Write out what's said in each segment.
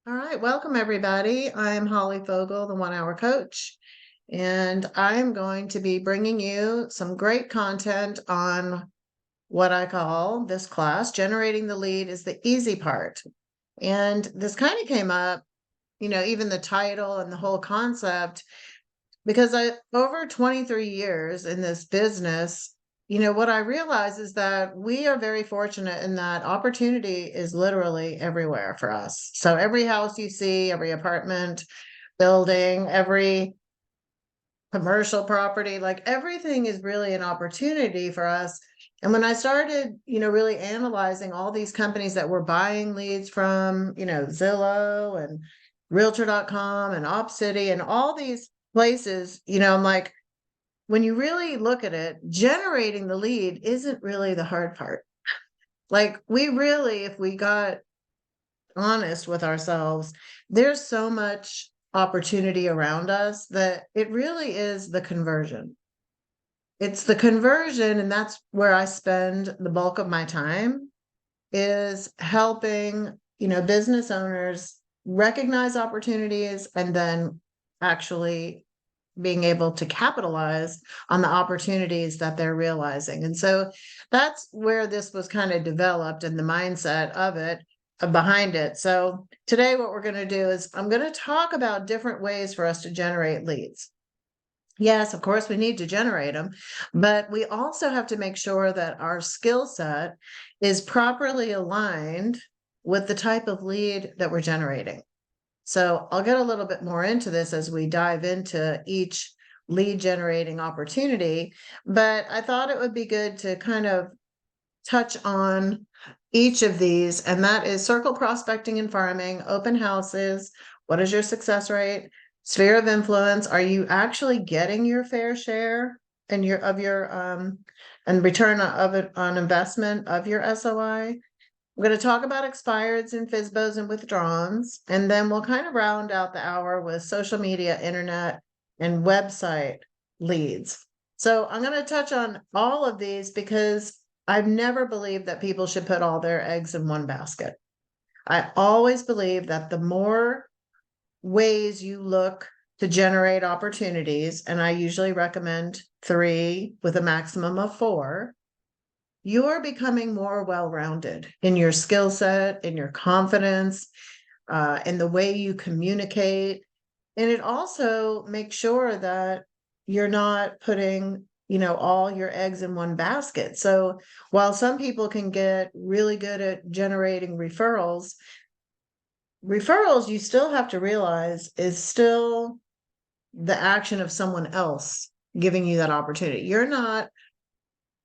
All right, welcome everybody. I'm Holly Fogel, the 1 Hour Coach, and I'm going to be bringing you some great content on what I call this class. Generating the lead is the easy part. And this kind of came up, even the title and the whole concept, because over 23 years in this business, what I realize is that we are very fortunate in that opportunity is literally everywhere for us. So every house you see, every apartment building, every commercial property, like everything is really an opportunity for us. And when I started, really analyzing all these companies that we're buying leads from, Zillow and Realtor.com and OpCity and all these places, I'm like, when you really look at it, generating the lead isn't really the hard part. Like we really, if we got honest with ourselves, there's so much opportunity around us that it really is the conversion. It's the conversion, and that's where I spend the bulk of my time is helping, business owners recognize opportunities and then actually being able to capitalize on the opportunities that they're realizing. And so that's where this was kind of developed and the mindset of it behind it. So today what we're going to do is I'm going to talk about different ways for us to generate leads. Yes, of course, we need to generate them, but we also have to make sure that our skill set is properly aligned with the type of lead that we're generating. So I'll get a little bit more into this as we dive into each lead generating opportunity, but I thought it would be good to kind of touch on each of these, and that is circle prospecting and farming, open houses. What is your success rate? Sphere of influence. Are you actually getting your fair share and and return of it on investment of your SOI? We're going to talk about expireds and FSBOs and withdrawals, and then we'll kind of round out the hour with social media, internet, and website leads. So I'm going to touch on all of these because I've never believed that people should put all their eggs in one basket. I always believe that the more ways you look to generate opportunities, and I usually recommend 3 with a maximum of 4, you're becoming more well-rounded in your skill set, in your confidence, in the way you communicate. And it also makes sure that you're not putting, all your eggs in one basket. So while some people can get really good at generating referrals, you still have to realize is still the action of someone else giving you that opportunity. You're not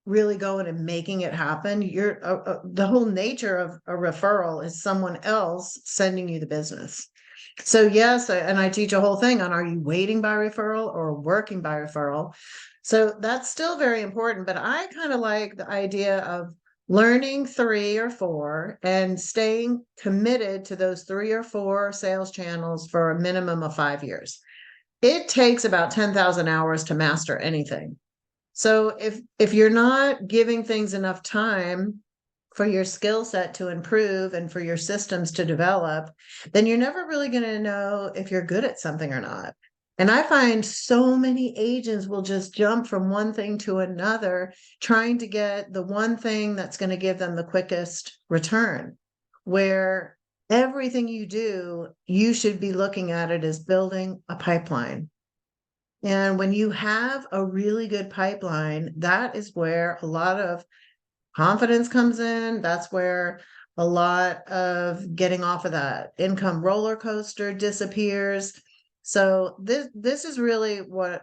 really going and making it happen. You're the whole nature of a referral is someone else sending you the business. So yes, and I teach a whole thing on, are you waiting by referral or working by referral? So that's still very important, but I kind of like the idea of learning 3 or 4 and staying committed to those 3 or 4 sales channels for a minimum of 5 years. It takes about 10,000 hours to master anything. So if you're not giving things enough time for your skill set to improve and for your systems to develop, then you're never really going to know if you're good at something or not. And I find so many agents will just jump from one thing to another, trying to get the one thing that's going to give them the quickest return, where everything you do, you should be looking at it as building a pipeline. And when you have a really good pipeline, that is where a lot of confidence comes in. That's where a lot of getting off of that income roller coaster disappears. So this is really what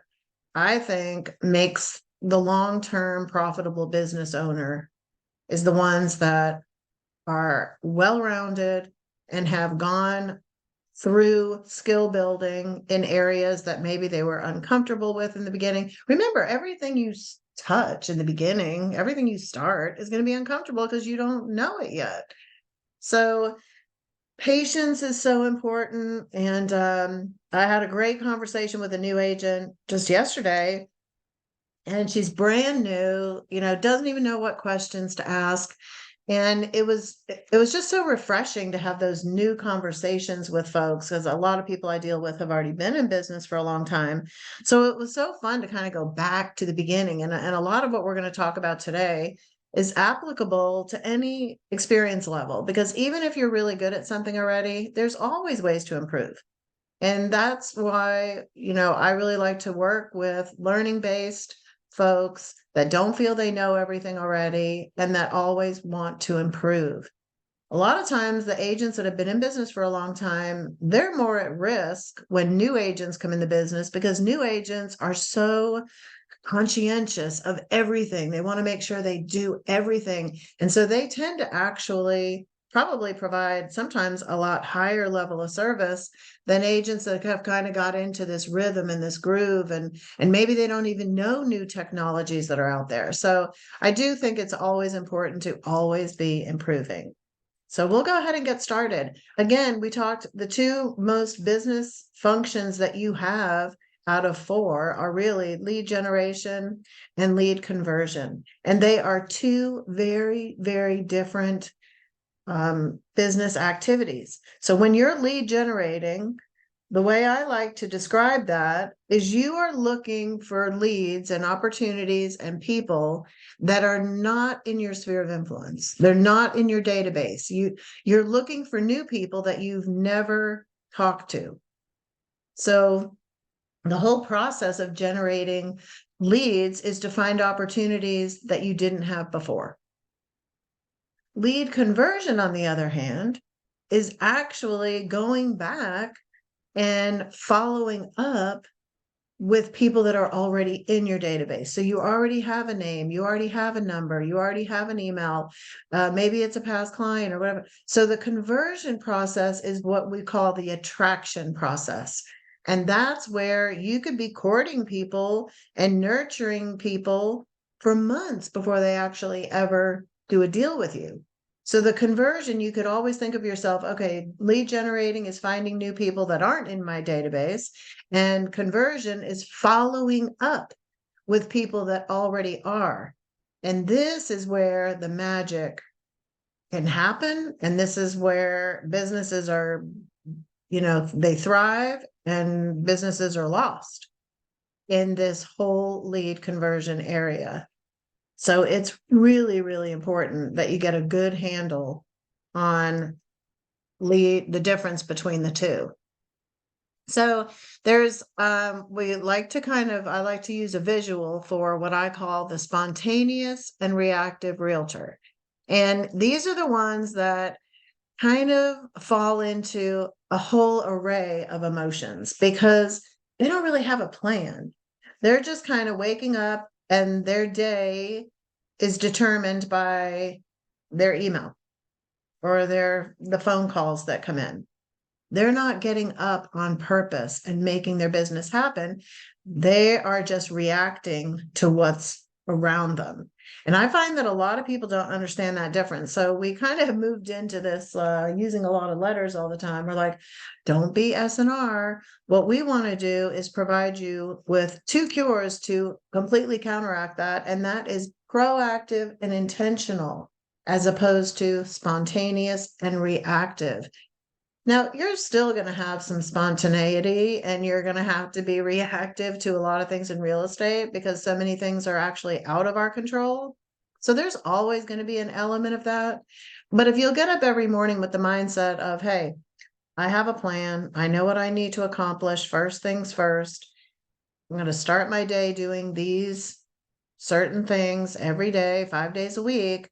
I think makes the long-term profitable business owner is the ones that are well-rounded and have gone through skill building in areas that maybe they were uncomfortable with in the beginning. Remember, everything you touch in the beginning, everything you start is going to be uncomfortable because you don't know it yet. So patience is so important. And I had a great conversation with a new agent just yesterday, and she's brand new, doesn't even know what questions to ask. And it was just so refreshing to have those new conversations with folks, because a lot of people I deal with have already been in business for a long time. So it was so fun to kind of go back to the beginning. And a lot of what we're going to talk about today is applicable to any experience level, because even if you're really good at something already, there's always ways to improve. And that's why, I really like to work with learning based folks that don't feel they know everything already and that always want to improve. A lot of times, the agents that have been in business for a long time, they're more at risk when new agents come in the business, because new agents are so conscientious of everything. They want to make sure they do everything. And so they tend to actually probably provide sometimes a lot higher level of service than agents that have kind of got into this rhythm and this groove, and maybe they don't even know new technologies that are out there. So I do think it's always important to always be improving. So we'll go ahead and get started. Again, we talked the two most business functions that you have out of four are really lead generation and lead conversion. And they are two very, very different business activities. So when you're lead generating, the way I like to describe that is you are looking for leads and opportunities and people that are not in your sphere of influence. They're not in your database. You're looking for new people that you've never talked to. So the whole process of generating leads is to find opportunities that you didn't have before. Lead conversion, on the other hand, is actually going back and following up with people that are already in your database. So you already have a name, you already have a number, you already have an email, maybe it's a past client or whatever. So the conversion process is what we call the attraction process. And that's where you could be courting people and nurturing people for months before they actually ever do a deal with you. So the conversion, you could always think of yourself, okay, lead generating is finding new people that aren't in my database, and conversion is following up with people that already are. And this is where the magic can happen. And this is where businesses are, they thrive and businesses are lost in this whole lead conversion area. So it's really, really important that you get a good handle on the difference between the two. So there's I like to use a visual for what I call the spontaneous and reactive realtor. And these are the ones that kind of fall into a whole array of emotions because they don't really have a plan. They're just kind of waking up and their day is determined by their email or the phone calls that come in. They're not getting up on purpose and making their business happen. They are just reacting to what's around them. And I find that a lot of people don't understand that difference. So we kind of have moved into this using a lot of letters all the time. We're like, don't be S&R. What we want to do is provide you with two cures to completely counteract that. And that is proactive and intentional, as opposed to spontaneous and reactive. Now, you're still going to have some spontaneity and you're going to have to be reactive to a lot of things in real estate because so many things are actually out of our control. So there's always going to be an element of that. But if you'll get up every morning with the mindset of, hey, I have a plan, I know what I need to accomplish, first things first. I'm going to start my day doing these certain things every day, 5 days a week.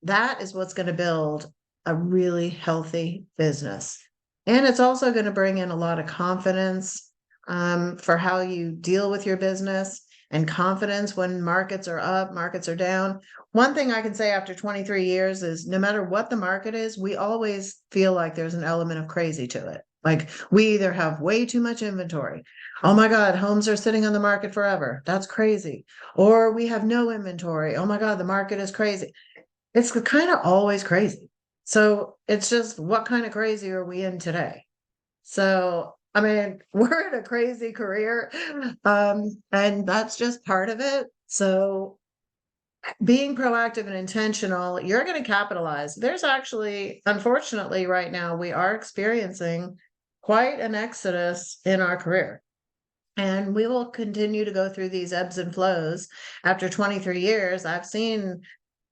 That is what's going to build a really healthy business. And it's also going to bring in a lot of confidence for how you deal with your business, and confidence when markets are up, markets are down. One thing I can say after 23 years is no matter what the market is, we always feel like there's an element of crazy to it. Like we either have way too much inventory. Oh my God, homes are sitting on the market forever. That's crazy. Or we have no inventory. Oh my God, the market is crazy. It's kind of always crazy. So it's just what kind of crazy are we in today? So, I mean, we're in a crazy career, and that's just part of it. So being proactive and intentional, you're going to capitalize. There's actually, unfortunately, right now, we are experiencing quite an exodus in our career. And we will continue to go through these ebbs and flows. After 23 years, I've seen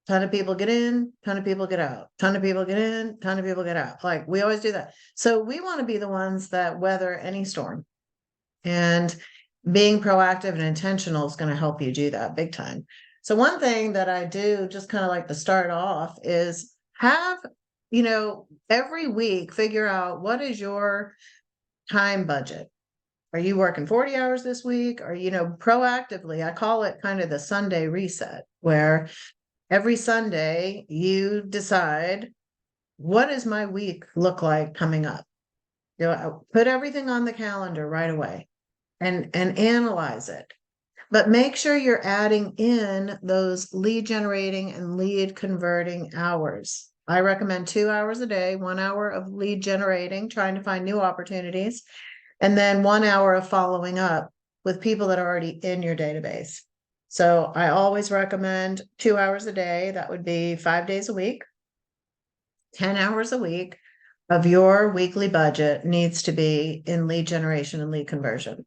ton of people get in, ton of people get out, ton of people get in, ton of people get out. Like we always do that. So we want to be the ones that weather any storm. And being proactive and intentional is going to help you do that big time. So one thing that I do just kind of like to start off is have, every week figure out what is your time budget. Are you working 40 hours this week? Or, proactively, I call it kind of the Sunday reset, where every Sunday you decide, what does my week look like coming up? Put everything on the calendar right away and analyze it. But make sure you're adding in those lead generating and lead converting hours. I recommend 2 hours a day, 1 hour of lead generating, trying to find new opportunities, and then 1 hour of following up with people that are already in your database. So I always recommend 2 hours a day. That would be 5 days a week. 10 hours a week of your weekly budget needs to be in lead generation and lead conversion.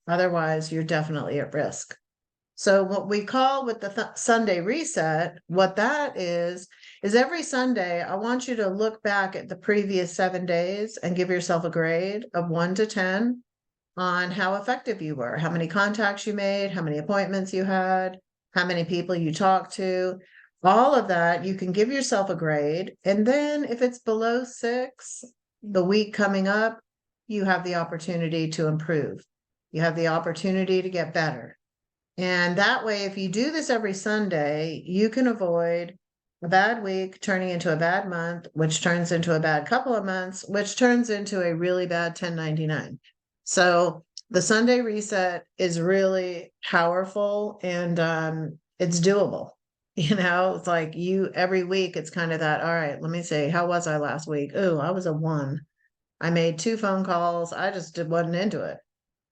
Otherwise, you're definitely at risk. So what we call with the Sunday reset, what that is every Sunday, I want you to look back at the previous 7 days and give yourself a grade of 1 to 10 on how effective you were, how many contacts you made, how many appointments you had, how many people you talked to, all of that. You can give yourself a grade. And then if it's below 6, the week coming up, you have the opportunity to improve. You have the opportunity to get better. And that way, if you do this every Sunday, you can avoid a bad week turning into a bad month, which turns into a bad couple of months, which turns into a really bad 1099. So the Sunday reset is really powerful, and it's doable. It's like every week, it's kind of that, all right, let me see, how was I last week? Oh, I was a 1. I made 2 phone calls. I just wasn't into it.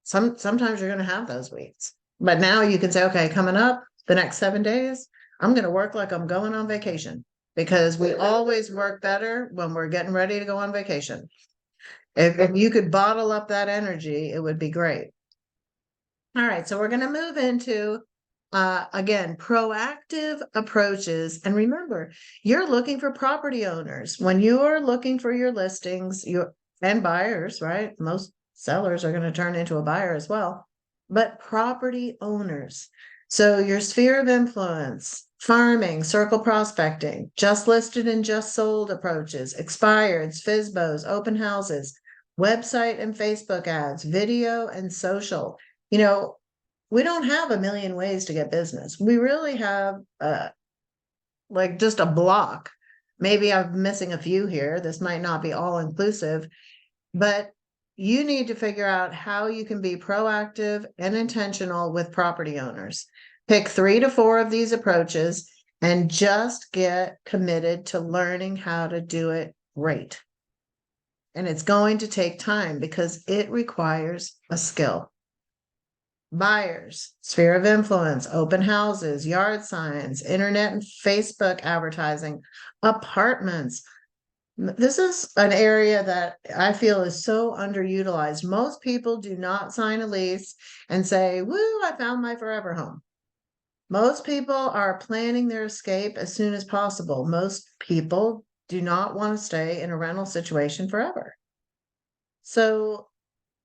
Sometimes you're going to have those weeks. But now you can say, okay, coming up the next 7 days, I'm going to work like I'm going on vacation, because we always work better when we're getting ready to go on vacation. If you could bottle up that energy, it would be great. All right, so we're going to move into, again, proactive approaches. And remember, you're looking for property owners. When you're looking for your listings, and buyers, right? Most sellers are going to turn into a buyer as well, but property owners. So your sphere of influence, farming, circle prospecting, just listed and just sold approaches, expireds, FSBOs, open houses, website and Facebook ads, video and social. We don't have a million ways to get business. We really have like just a block. Maybe I'm missing a few here. This might not be all inclusive, but you need to figure out how you can be proactive and intentional with property owners. Pick 3 to 4 of these approaches and just get committed to learning how to do it right. And it's going to take time because it requires a skill. Buyers, sphere of influence, open houses, yard signs, internet and Facebook advertising, apartments. This is an area that I feel is so underutilized. Most people do not sign a lease and say, woo, I found my forever home. Most people are planning their escape as soon as possible. Most people do not want to stay in a rental situation forever. So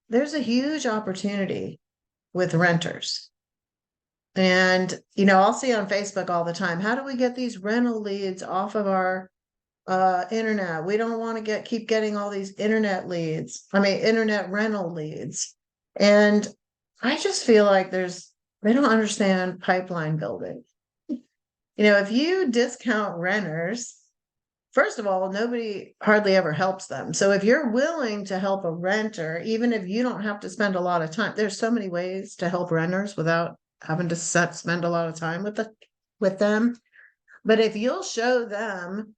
there's a huge opportunity with renters. And, I'll see on Facebook all the time, how do we get these rental leads off of our internet? We don't want to keep getting all these internet rental leads. And I just feel like they don't understand pipeline building. If you discount renters, first of all, nobody hardly ever helps them. So if you're willing to help a renter, even if you don't have to spend a lot of time, there's so many ways to help renters without having to spend a lot of time with them. But if you'll show them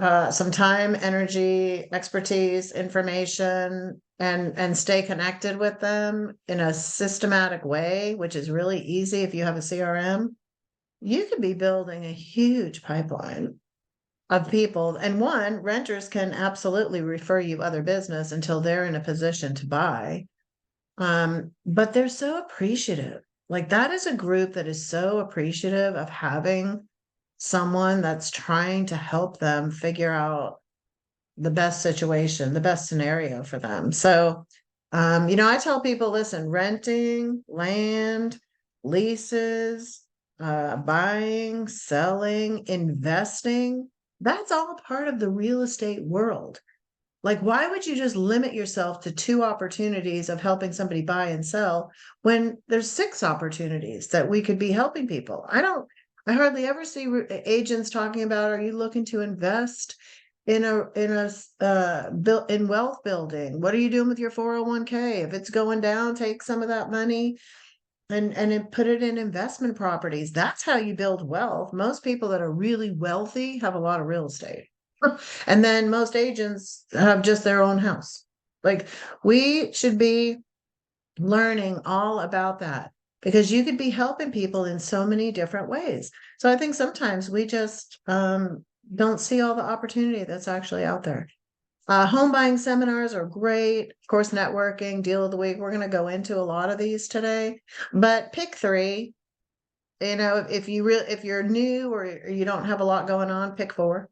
some time, energy, expertise, information, and stay connected with them in a systematic way, which is really easy if you have a CRM, you could be building a huge pipeline of people. And one, renters can absolutely refer you other business until they're in a position to buy. But they're so appreciative. Like that is a group that is so appreciative of having someone that's trying to help them figure out the best situation, the best scenario for them. So, I tell people, listen, renting, land, leases, buying, selling, investing, that's all part of the real estate world. Like, why would you just limit yourself to two opportunities of helping somebody buy and sell when there's six opportunities that we could be helping people? I hardly ever see agents talking about, are you looking to invest in wealth building? What are you doing with your 401k? If it's going down, take some of that money and put it in investment properties. That's how you build wealth. Most people that are really wealthy have a lot of real estate. And then most agents have just their own house. Like we should be learning all about that because you could be helping people in so many different ways. So I think sometimes we just don't see all the opportunity that's actually out there. Home buying seminars are great. Of course, networking, deal of the week. We're going to go into a lot of these today, but pick three. If you're new or you don't have a lot going on, pick four.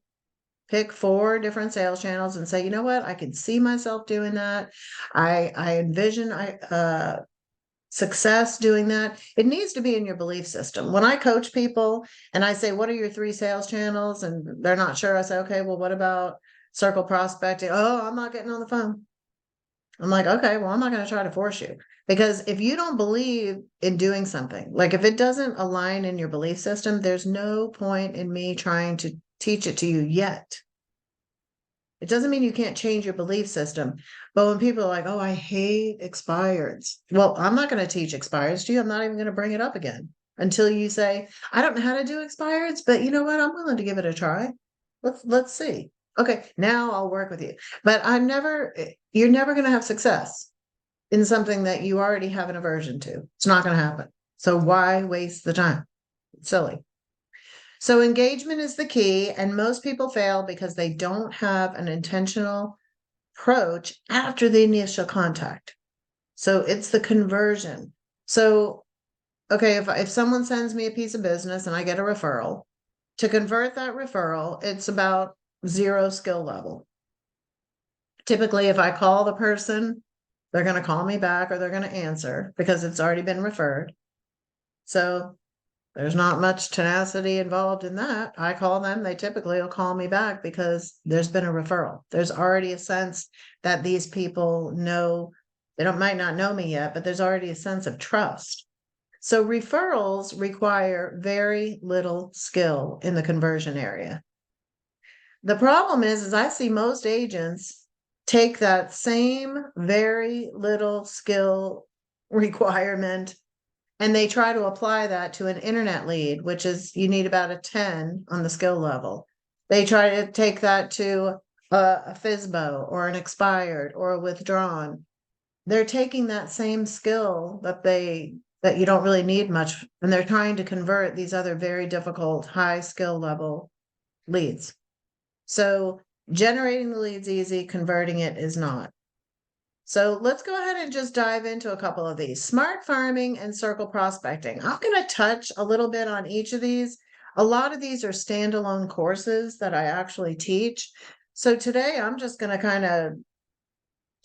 Pick four different sales channels and say, you know what, I can see myself doing that. I envision success doing that. It needs to be in your belief system. When I coach people and I say, what are your three sales channels? And they're not sure. I say, okay, well, what about circle prospecting? Oh, I'm not getting on the phone. I'm like, okay, well, I'm not going to try to force you because if you don't believe in doing something, like if it doesn't align in your belief system, there's no point in me trying to teach it to you yet. It doesn't mean you can't change your belief system. But when people are like, oh, I hate expireds. Well, I'm not going to teach expireds to you. I'm not even going to bring it up again until you say, I don't know how to do expireds, but you know what? I'm willing to give it a try. Let's see. Okay, now I'll work with you. But you're never going to have success in something that you already have an aversion to. It's not going to happen. So why waste the time? It's silly. So engagement is the key, and most people fail because they don't have an intentional approach after the initial contact. So it's the conversion. So, okay, if someone sends me a piece of business and I get a referral, to convert that referral, it's about zero skill level. Typically, if I call the person, they're going to call me back or they're going to answer because it's already been referred. So there's not much tenacity involved in that. I call them, they typically will call me back because there's been a referral. There's already a sense that these people know, might not know me yet, but there's already a sense of trust. So referrals require very little skill in the conversion area. The problem is I see most agents take that same very little skill requirement and they try to apply that to an internet lead, which is you need about a 10 on the skill level. They try to take that to a FSBO or an expired or a withdrawn. They're taking that same skill that you don't really need much, and they're trying to convert these other very difficult high skill level leads. So generating the leads easy, converting it is not. So let's go ahead and just dive into a couple of these. Smart farming and circle prospecting. I'm going to touch a little bit on each of these. A lot of these are standalone courses that I actually teach. So today I'm just going to kind of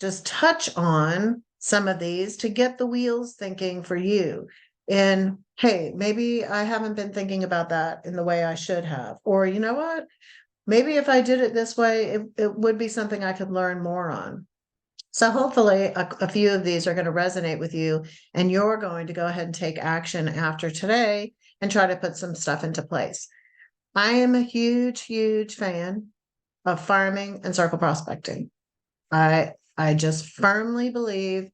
just touch on some of these to get the wheels thinking for you. And hey, maybe I haven't been thinking about that in the way I should have. Or you know what? Maybe if I did it this way, it would be something I could learn more on. So hopefully a few of these are going to resonate with you and you're going to go ahead and take action after today and try to put some stuff into place. I am a huge, huge fan of farming and circle prospecting. I just firmly believe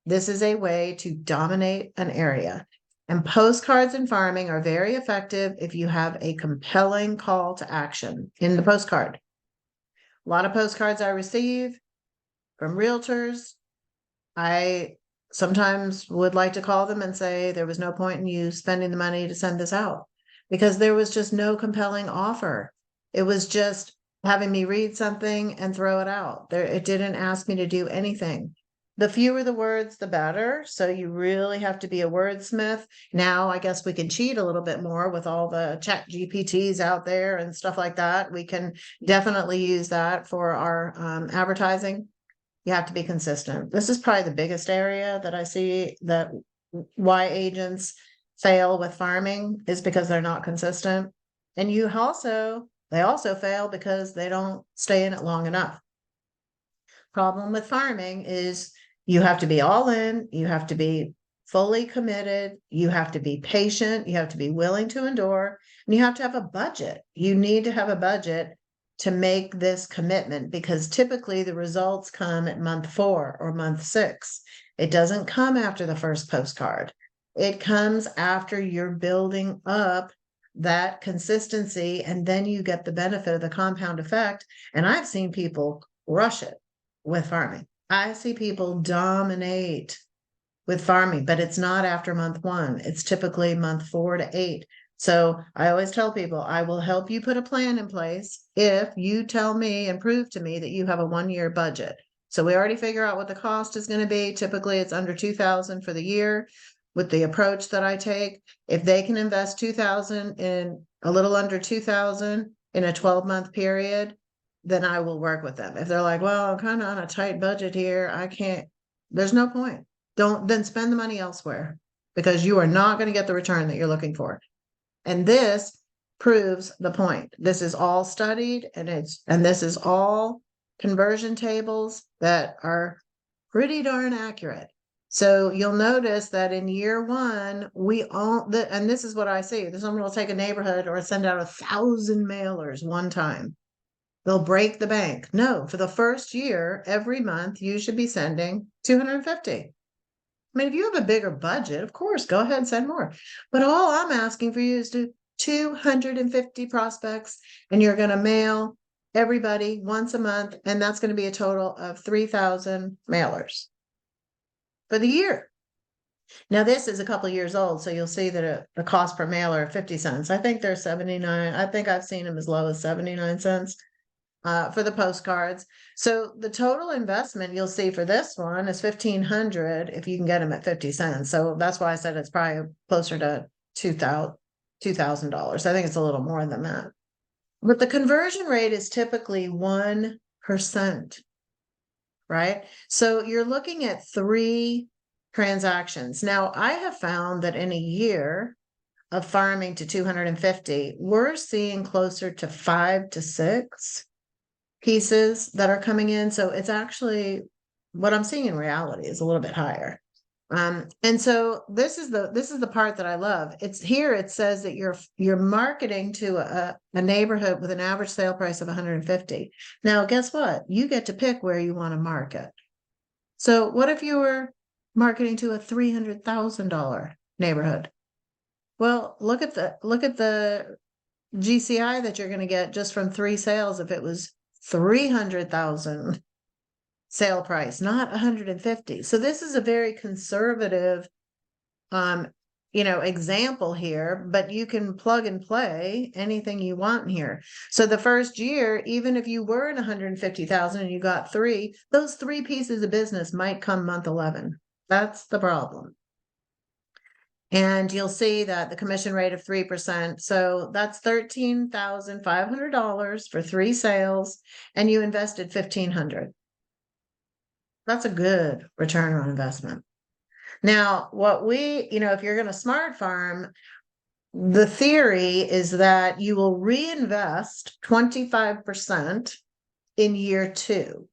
this is a way to dominate an area. And postcards and farming are very effective if you have a compelling call to action in the postcard. A lot of postcards I receive from realtors, I sometimes would like to call them and say, there was no point in you spending the money to send this out. because there was just no compelling offer. It was just having me read something and throw it out. It didn't ask me to do anything. The fewer the words, the better. So you really have to be a wordsmith. Now, I guess we can cheat a little bit more with all the chat GPTs out there and stuff like that. We can definitely use that for our advertising. You have to be consistent. This is probably the biggest area that I see that why agents fail with farming is because they're not consistent. And they also fail because they don't stay in it long enough. Problem with farming is you have to be all in, you have to be fully committed, you have to be patient, you have to be willing to endure, and you have to have a budget. You need to have a budget to make this commitment, because typically the results come at month 4 or month 6. It doesn't come after the first postcard. It comes after you're building up that consistency, and then you get the benefit of the compound effect. And I've seen people rush it with farming. I see people dominate with farming, but it's not after month 1. It's typically month 4 to 8. So I always tell people, I will help you put a plan in place if you tell me and prove to me that you have a 1-year budget. So we already figure out what the cost is going to be. Typically it's under $2,000 for the year with the approach that I take. If they can invest $2,000 in a little under $2,000 in a 12-month period, then I will work with them. If they're like, well, I'm kind of on a tight budget here, I can't, there's no point. Don't then spend the money elsewhere, because you are not going to get the return that you're looking for. And this proves the point. This is all studied, and this is all conversion tables that are pretty darn accurate. So you'll notice that in year 1, and this is what I see. Someone will take a neighborhood or send out 1,000 mailers one time. They'll break the bank. No, for the first year, every month, you should be sending 250. I mean, if you have a bigger budget, of course, go ahead and send more. But all I'm asking for you is to 250 prospects, and you're going to mail everybody once a month, and that's going to be a total of 3,000 mailers for the year. Now, this is a couple of years old, so you'll see that the cost per mailer 50 cents. I think they're 79. I think I've seen them as low as 79 cents. For the postcards. So the total investment you'll see for this one is $1,500 if you can get them at 50 cents. So that's why I said it's probably closer to $2,000. I think it's a little more than that. But the conversion rate is typically 1%, right? So you're looking at 3 transactions. Now, I have found that in a year of farming to 250, we're seeing closer to 5 to 6 pieces that are coming in. So it's actually what I'm seeing in reality is a little bit higher. And so this is the part that I love. It's here. It says that you're marketing to a neighborhood with an average sale price of 150. Now, guess what? You get to pick where you want to market. So what if you were marketing to a $300,000 neighborhood? Well, look at the GCI that you're going to get just from 3 sales if it was 300,000 sale price, not 150. So this is a very conservative, example here, but you can plug and play anything you want here. So the first year, even if you were in 150,000 and you got 3, those 3 pieces of business might come month 11. That's the problem. And you'll see that the commission rate of 3%. So that's $13,500 for 3 sales, and you invested $1,500. That's a good return on investment. Now, if you're going to smart farm, the theory is that you will reinvest 25% in year 2,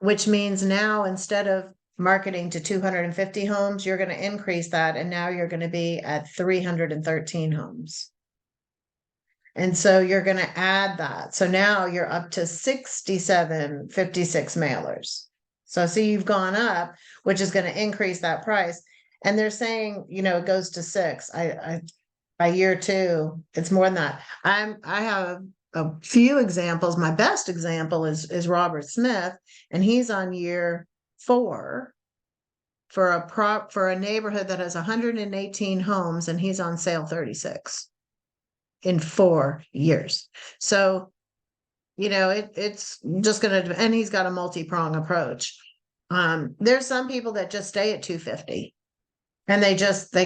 which means now instead of marketing to 250 homes, you're going to increase that, and now you're going to be at 313 homes. And so you're going to add that. So now you're up to 5756 mailers. So see, you've gone up, which is going to increase that price. And they're saying, it goes to 6. By year 2, it's more than that. I have a few examples. My best example is Robert Smith, and he's on year 4 for a neighborhood that has 118 homes, and he's on sale 36. in 4 years. So, it's just going to, and he's got a multi-prong approach. There's some people that just stay at 250 and they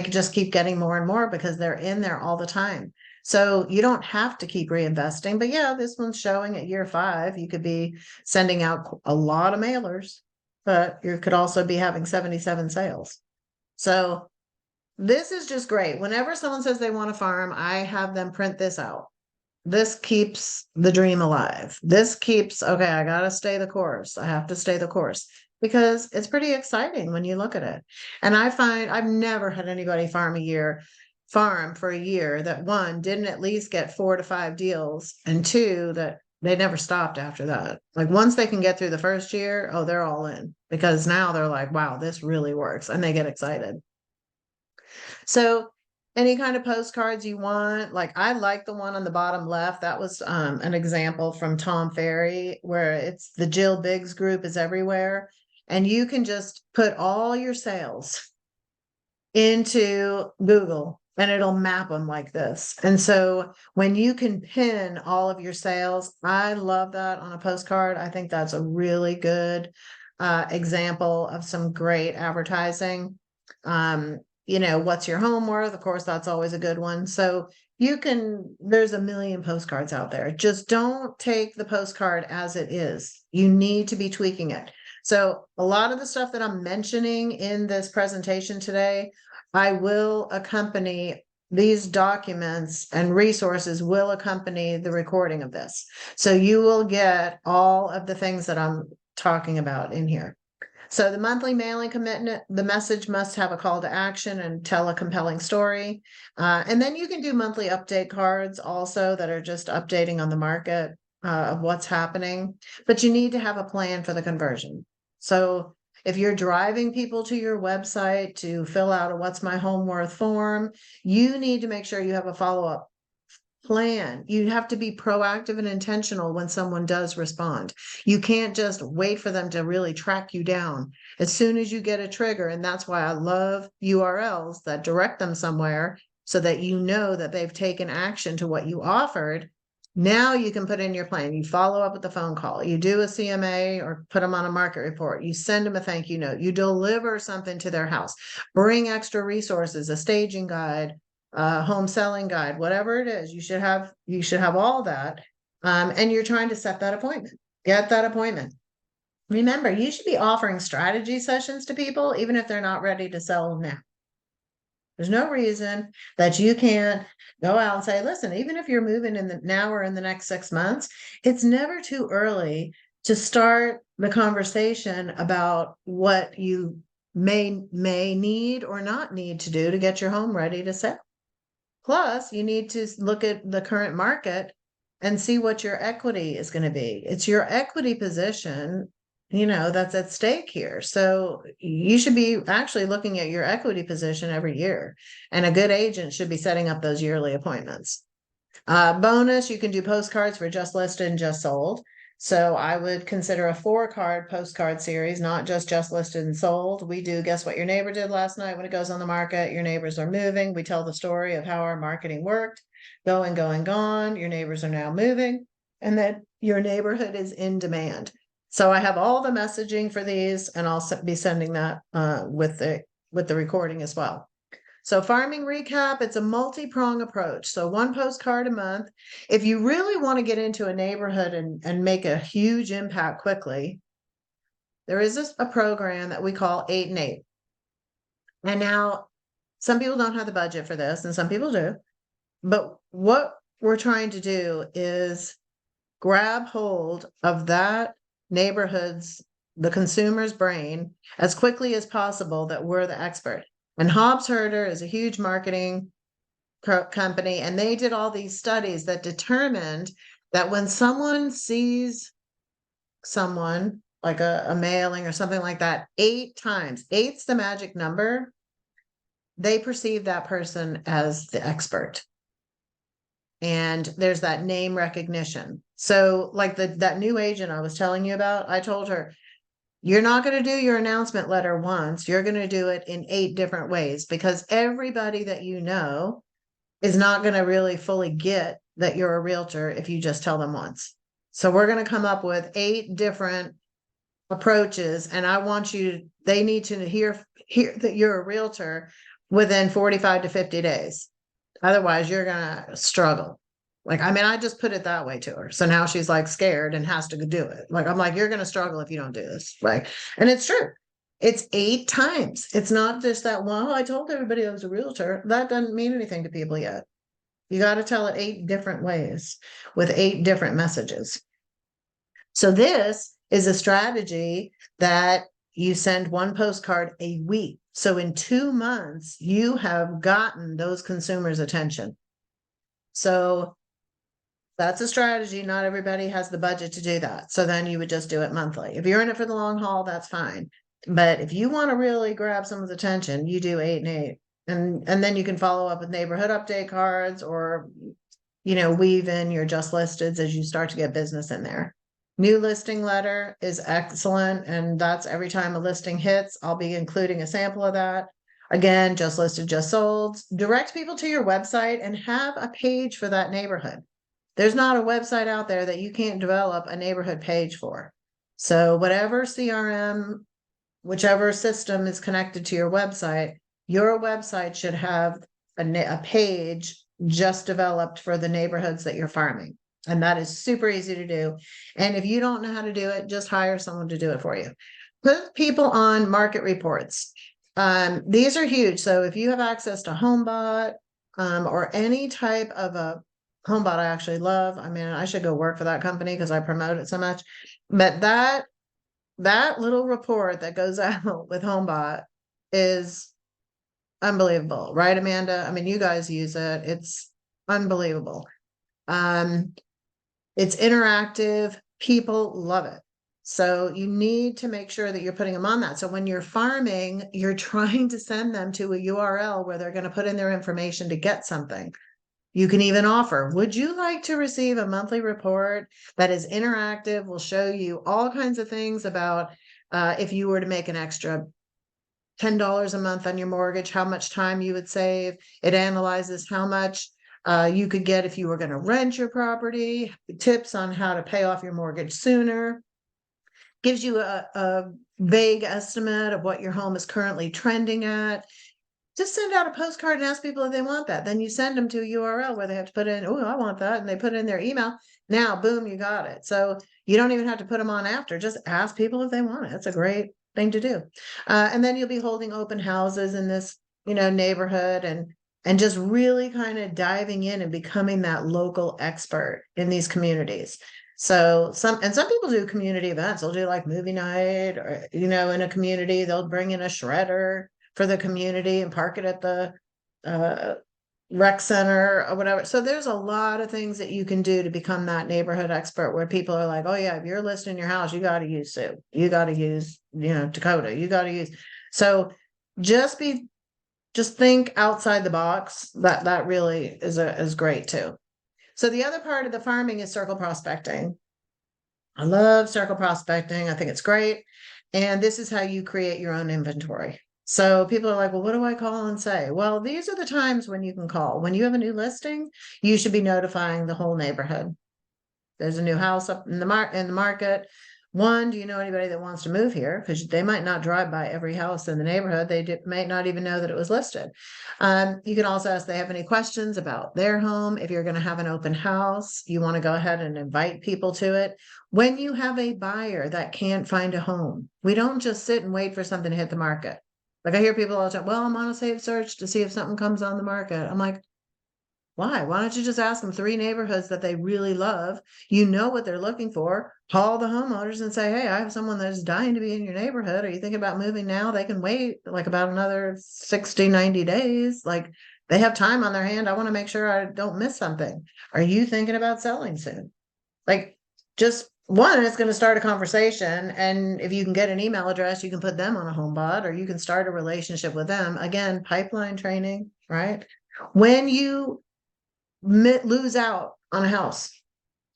could just keep getting more and more because they're in there all the time. So you don't have to keep reinvesting, but yeah, this one's showing at year 5, you could be sending out a lot of mailers, but you could also be having 77 sales. So this is just great. Whenever someone says they want to farm, I have them print this out. This keeps the dream alive. This keeps, okay, I got to stay the course. I have to stay the course because it's pretty exciting when you look at it. And I find I've never had anybody farm for a year that, one, didn't at least get 4 to 5 deals, and 2, that they never stopped after that. Like once they can get through the first year, oh, they're all in because now they're like, wow, this really works. And they get excited. So any kind of postcards you want, like I like the one on the bottom left. That was an example from Tom Ferry where it's the Jill Biggs group is everywhere. And you can just put all your sales into Google and it'll map them like this. And so when you can pin all of your sales, I love that on a postcard. I think that's a really good example of some great advertising. What's your home worth? Of course, that's always a good one. So there's a million postcards out there. Just don't take the postcard as it is. You need to be tweaking it. So a lot of the stuff that I'm mentioning in this presentation today, I will accompany these documents and resources will accompany the recording of this. So you will get all of the things that I'm talking about in here. So the monthly mailing commitment, the message must have a call to action and tell a compelling story. And then you can do monthly update cards also that are just updating on the market of what's happening, but you need to have a plan for the conversion. So if you're driving people to your website to fill out a What's My Home Worth form, you need to make sure you have a follow-up plan. You have to be proactive and intentional when someone does respond. You can't just wait for them to really track you down. As soon as you get a trigger, and that's why I love URLs that direct them somewhere so that you know that they've taken action to what you offered. Now you can put in your plan. You follow up with a phone call. You do a CMA or put them on a market report. You send them a thank you note. You deliver something to their house. Bring extra resources, a staging guide, home selling guide, whatever it is. You should have all that. And you're trying to set that appointment. Get that appointment. Remember, you should be offering strategy sessions to people, even if they're not ready to sell now. There's no reason that you can't go out and say, listen, even if you're moving in the now or in the next 6 months, it's never too early to start the conversation about what you may need or not need to do to get your home ready to sell. Plus, you need to look at the current market and see what your equity is going to be. It's your equity position, that's at stake here. So you should be actually looking at your equity position every year. And a good agent should be setting up those yearly appointments. Bonus, you can do postcards for just listed and just sold. So I would consider a 4-card postcard series, not just listed and sold. We do Guess What Your Neighbor Did Last Night when it goes on the market. Your neighbors are moving. We tell the story of how our marketing worked. Going, gone. Your neighbors are now moving. And that your neighborhood is in demand. So I have all the messaging for these, and I'll be sending that with the recording as well. So farming recap, it's a multi-prong approach. So 1 postcard a month. If you really want to get into a neighborhood and make a huge impact quickly, there is a program that we call 8 and 8. And now some people don't have the budget for this and some people do. But what we're trying to do is grab hold of that neighborhood's, the consumer's brain as quickly as possible that we're the expert. And Hobbs Herder is a huge marketing company, and they did all these studies that determined that when someone sees someone like a mailing or something like that 8 times, 8's the magic number, they perceive that person as the expert. And there's that name recognition. So like that new agent I was telling you about, I told her, you're not going to do your announcement letter once. You're going to do it in 8 different ways because everybody that you know is not going to really fully get that you're a realtor if you just tell them once. So we're going to come up with 8 different approaches, and I want they need to hear that you're a realtor within 45 to 50 days. Otherwise, you're going to struggle. Like, I mean, I just put it that way to her. So now she's like scared and has to do it. Like, I'm like, you're going to struggle if you don't do this. Like, and it's true. It's 8 times. It's not just that, well, I told everybody I was a realtor. That doesn't mean anything to people yet. You got to tell it 8 different ways with 8 different messages. So this is a strategy that you send 1 postcard a week. So in 2 months, you have gotten those consumers' attention. So that's a strategy. Not everybody has the budget to do that. So then you would just do it monthly. If you're in it for the long haul, that's fine. But if you want to really grab someone's attention, you do 8 and 8. And then you can follow up with neighborhood update cards, or, weave in your just listeds as you start to get business in there. New listing letter is excellent. And that's every time a listing hits, I'll be including a sample of that. Again, just listed, just sold. Direct people to your website and have a page for that neighborhood. There's not a website out there that you can't develop a neighborhood page for. So whatever CRM, whichever system is connected to your website should have a page just developed for the neighborhoods that you're farming. And that is super easy to do. And if you don't know how to do it, just hire someone to do it for you. Put people on market reports. These are huge. So if you have access to HomeBot, or any type of a HomeBot, I actually love. I mean, I should go work for that company because I promote it so much. But that little report that goes out with HomeBot is unbelievable, right, Amanda? I mean, you guys use it. It's unbelievable. It's interactive. People love it. So you need to make sure that you're putting them on that. So when you're farming, you're trying to send them to a URL where they're going to put in their information to get something. You can even offer, would you like to receive a monthly report that is interactive, will show you all kinds of things about if you were to make an extra $10 a month on your mortgage, how much time you would save. It analyzes how much you could get if you were going to rent your property, tips on how to pay off your mortgage sooner, gives you a vague estimate of what your home is currently trending at. Just send out a postcard and ask people if they want that. Then you send them to a URL where they have to put in, oh, I want that. And they put in their email. Now, boom, you got it. So you don't even have to put them on after. Just ask people if they want it. It's a great thing to do. And then you'll be holding open houses in this, neighborhood, and just really kind of diving in and becoming that local expert in these communities. So some people do community events. They'll do like movie night, or, in a community, they'll bring in a shredder for the community and park it at the rec center or whatever. So there's a lot of things that you can do to become that neighborhood expert, where people are like, oh yeah, if you're listing your house, you got to use Sue, you got to use, Dakota, you got to use. So just think outside the box. That really is great too. So the other part of the farming is circle prospecting. I love circle prospecting. I think it's great. And this is how you create your own inventory. So people are like, well, what do I call and say? Well, these are the times when you can call. When you have a new listing, you should be notifying the whole neighborhood. There's a new house up in the market. One, do you know anybody that wants to move here? Because they might not drive by every house in the neighborhood. They might not even know that it was listed. You can also ask if they have any questions about their home. If you're going to have an open house, you want to go ahead and invite people to it. When you have a buyer that can't find a home, we don't just sit and wait for something to hit the market. Like I hear people all the time, well, I'm on a safe search to see if something comes on the market. I'm like, why? Why don't you just ask them 3 neighborhoods that they really love? You know what they're looking for. Call the homeowners and say, hey, I have someone that's dying to be in your neighborhood. Are you thinking about moving now? They can wait like about another 60, 90 days. Like they have time on their hand. I want to make sure I don't miss something. Are you thinking about selling soon? Like just one, it's going to start a conversation. And if you can get an email address, you can put them on a HomeBot, or you can start a relationship with them. Again, pipeline training, right? When you lose out on a house,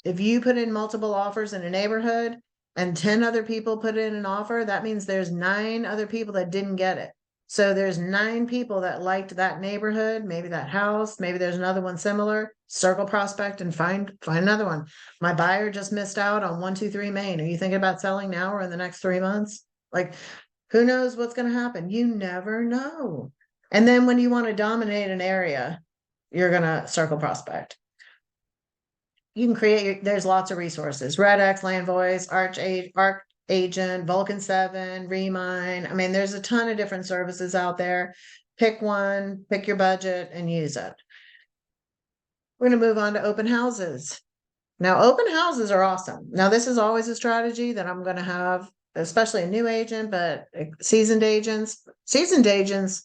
if you put in multiple offers in a neighborhood and 10 other people put in an offer, that means there's 9 other people that didn't get it. So there's 9 people that liked that neighborhood, maybe that house, maybe there's another one similar. Circle prospect and find another one. My buyer just missed out on 123 Main. Are you thinking about selling now or in the next 3 months? Like, who knows what's going to happen? You never know. And then when you want to dominate an area, you're going to circle prospect. You can create, there's lots of resources. RedX, LandVoice, Arc Agent, Vulcan 7, Remine. I mean, there's a ton of different services out there. Pick one, pick your budget and use it. We're going to move on to open houses. Now, open houses are awesome. Now, this is always a strategy that I'm going to have, especially a new agent, but seasoned agents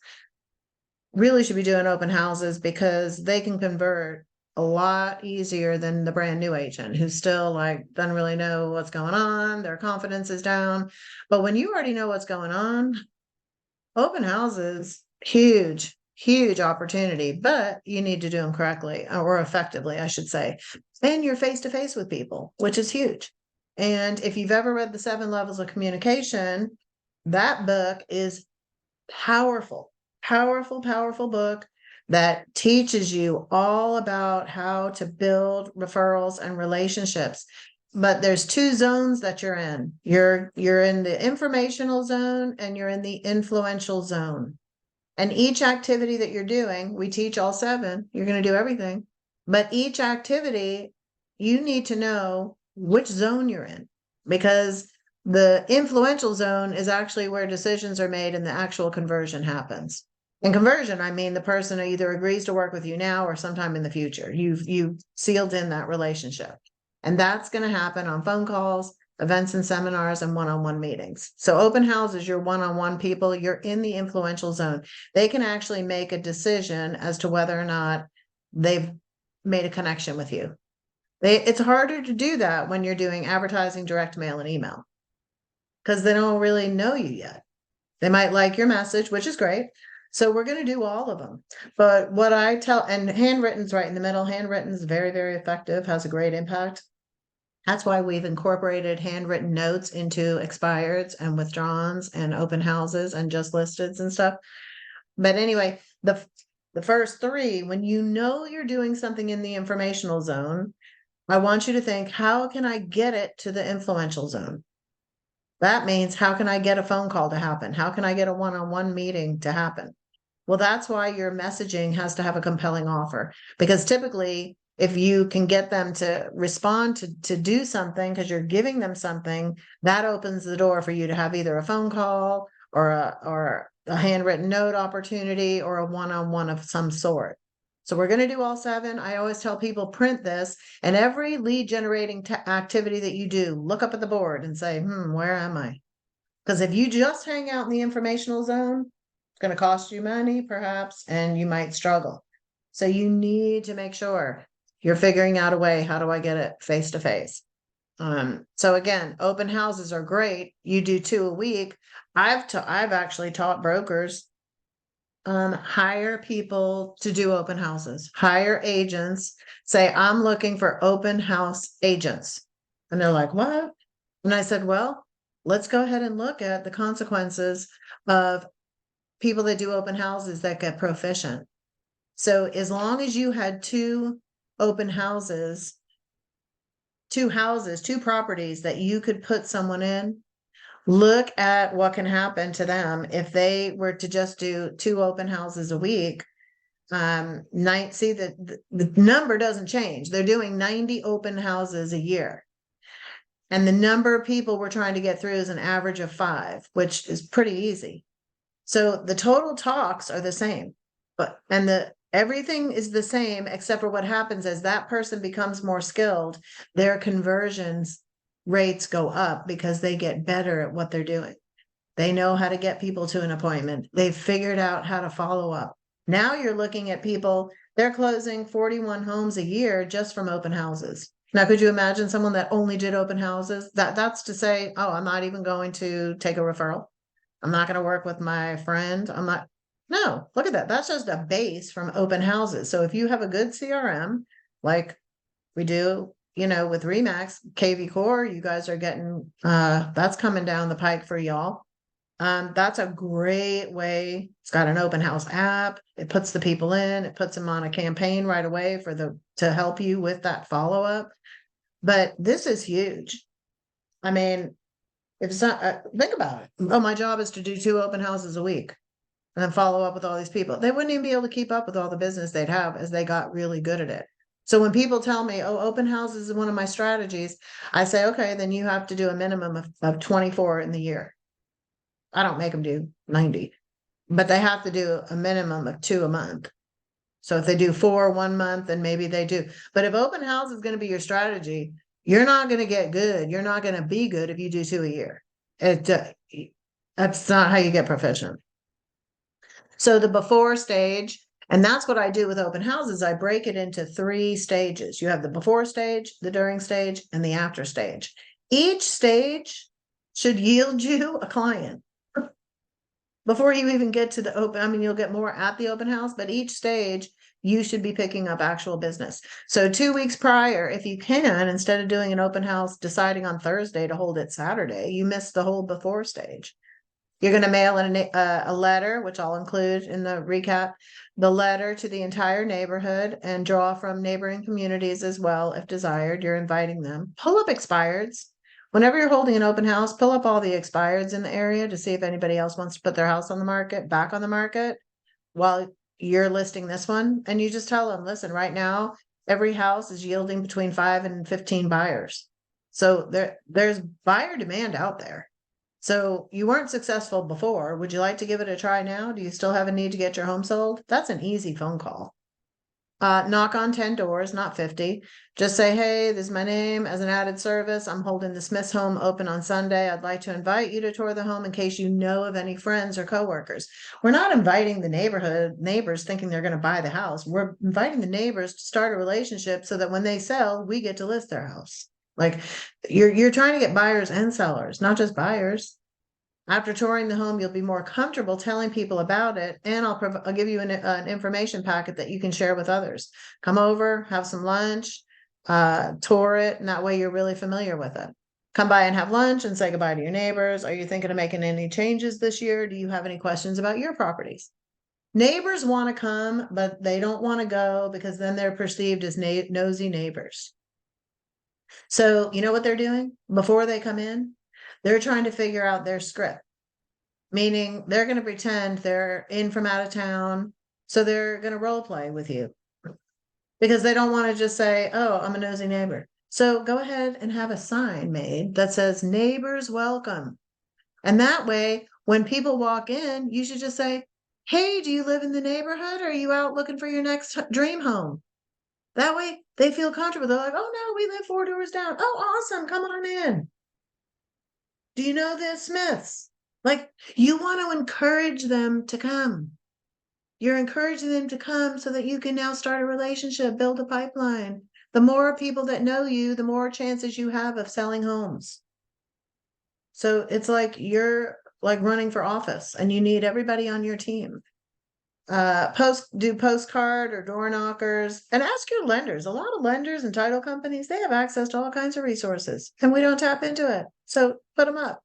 really should be doing open houses because they can convert a lot easier than the brand new agent who's still like doesn't really know what's going on. Their confidence is down. But when you already know what's going on, open houses, huge opportunity, but you need to do them correctly or effectively, I should say. And you're face to face with people, which is huge. And if you've ever read The 7 Levels of Communication, that book is powerful book that teaches you all about how to build referrals and relationships. But there's 2 zones that you're in. You're in the informational zone and you're in the influential zone. And each activity that you're doing, we teach all 7, you're going to do everything. But each activity, you need to know which zone you're in, because the influential zone is actually where decisions are made and the actual conversion happens. And conversion, I mean, the person either agrees to work with you now or sometime in the future. You've sealed in that relationship. And that's going to happen on phone calls, events and seminars, and one-on-one meetings. So open houses, you're one-on-one people, you're in the influential zone. They can actually make a decision as to whether or not they've made a connection with you. It's harder to do that when you're doing advertising, direct mail, and email, because they don't really know you yet. They might like your message, which is great. So we're going to do all of them. But what I tell, and handwritten's right in the middle. Handwritten is very, very effective, has a great impact. That's why we've incorporated handwritten notes into expireds and withdrawns and open houses and just listeds and stuff. But anyway, the first 3, when you know you're doing something in the informational zone, I want you to think, how can I get it to the influential zone? That means, how can I get a phone call to happen? How can I get a one-on-one meeting to happen? Well, that's why your messaging has to have a compelling offer, because typically if you can get them to respond to do something because you're giving them something, that opens the door for you to have either a phone call or a handwritten note opportunity or a one-on-one of some sort. So we're going to do all 7. I always tell people, print this, and every lead generating activity that you do, look up at the board and say, where am I? Because if you just hang out in the informational zone, it's going to cost you money, perhaps, and you might struggle. So you need to make sure you're figuring out a way. How do I get it face to face? So again, open houses are great. You do 2 a week. I've actually taught brokers, hire people to do open houses, hire agents, say, I'm looking for open house agents. And they're like, what? And I said, well, let's go ahead and look at the consequences of people that do open houses that get proficient. So as long as you had 2 open houses, 2 properties that you could put someone in, look at what can happen to them if they were to just do 2 open houses a week. See, the number doesn't change. They're doing 90 open houses a year. And the number of people we're trying to get through is an average of 5, which is pretty easy. So the total talks are the same, but everything is the same, except for what happens as that person becomes more skilled, their conversions rates go up because they get better at what they're doing. They know how to get people to an appointment. They've figured out how to follow up. Now you're looking at people, they're closing 41 homes a year just from open houses. Now, could you imagine someone that only did open houses? That's to say, oh, I'm not even going to take a referral. I'm not going to work with my friend. No, look at that. That's just a base from open houses. So if you have a good CRM, like we do, with Remax, KV Core, you guys are getting, that's coming down the pike for y'all. That's a great way. It's got an open house app. It puts the people in, it puts them on a campaign right away to help you with that follow-up. But this is huge. I mean, if it's not, think about it. Oh, my job is to do 2 open houses a week and then follow up with all these people. They wouldn't even be able to keep up with all the business they'd have as they got really good at it. So when people tell me, oh, open houses is one of my strategies, I say, okay, then you have to do a minimum of 24 in the year. I don't make them do 90, but they have to do a minimum of 2 a month. So if they do 4 one month, then maybe they do. But if open house is going to be your strategy, you're not going to get good. You're not going to be good if you do 2 a year. That's not how you get proficient. So the before stage, and that's what I do with open houses. I break it into 3 stages. You have the before stage, the during stage, and the after stage. Each stage should yield you a client before you even get to the open. I mean, you'll get more at the open house, but each stage you should be picking up actual business. So 2 weeks prior, if you can, instead of doing an open house, deciding on Thursday to hold it Saturday, you missed the whole before stage. You're going to mail in a letter, which I'll include in the recap, the letter to the entire neighborhood and draw from neighboring communities as well, if desired. You're inviting them. Pull up expireds. Whenever you're holding an open house, pull up all the expireds in the area to see if anybody else wants to put their house on the market, back on the market, while you're listing this one. And you just tell them, listen, right now, every house is yielding between 5 and 15 buyers. So there's buyer demand out there. So you weren't successful before. Would you like to give it a try now? Do you still have a need to get your home sold? That's an easy phone call. Knock on 10 doors, not 50. Just say, hey, this is my name. As an added service, I'm holding the Smith's home open on Sunday. I'd like to invite you to tour the home in case you know of any friends or coworkers. We're not inviting the neighbors thinking they're going to buy the house. We're inviting the neighbors to start a relationship so that when they sell, we get to list their house. Like you're trying to get buyers and sellers, not just buyers. After touring the home, you'll be more comfortable telling people about it, and I'll give you an information packet that you can share with others. Come over, have some lunch, tour it, and that way you're really familiar with it. Come by and have lunch and say goodbye to your neighbors. Are you thinking of making any changes this year? Do you have any questions about your properties? Neighbors want to come, but they don't want to go because then they're perceived as nosy neighbors. So you know what they're doing before they come in? They're trying to figure out their script, meaning they're going to pretend they're in from out of town. So they're going to role play with you because they don't want to just say, oh, I'm a nosy neighbor. So go ahead and have a sign made that says neighbors welcome. And that way, when people walk in, you should just say, hey, do you live in the neighborhood? Or are you out looking for your next dream home? That way they feel comfortable. They're like, oh no, we live 4 doors down. Oh, awesome. Come on in. Do you know the Smiths? Like, you want to encourage them to come. You're encouraging them to come so that you can now start a relationship, build a pipeline. The more people that know you, the more chances you have of selling homes. So it's like you're like running for office and you need everybody on your team. Do postcard or door knockers, and ask your lenders. A lot of lenders and title companies, they have access to all kinds of resources and we don't tap into it. So put them up.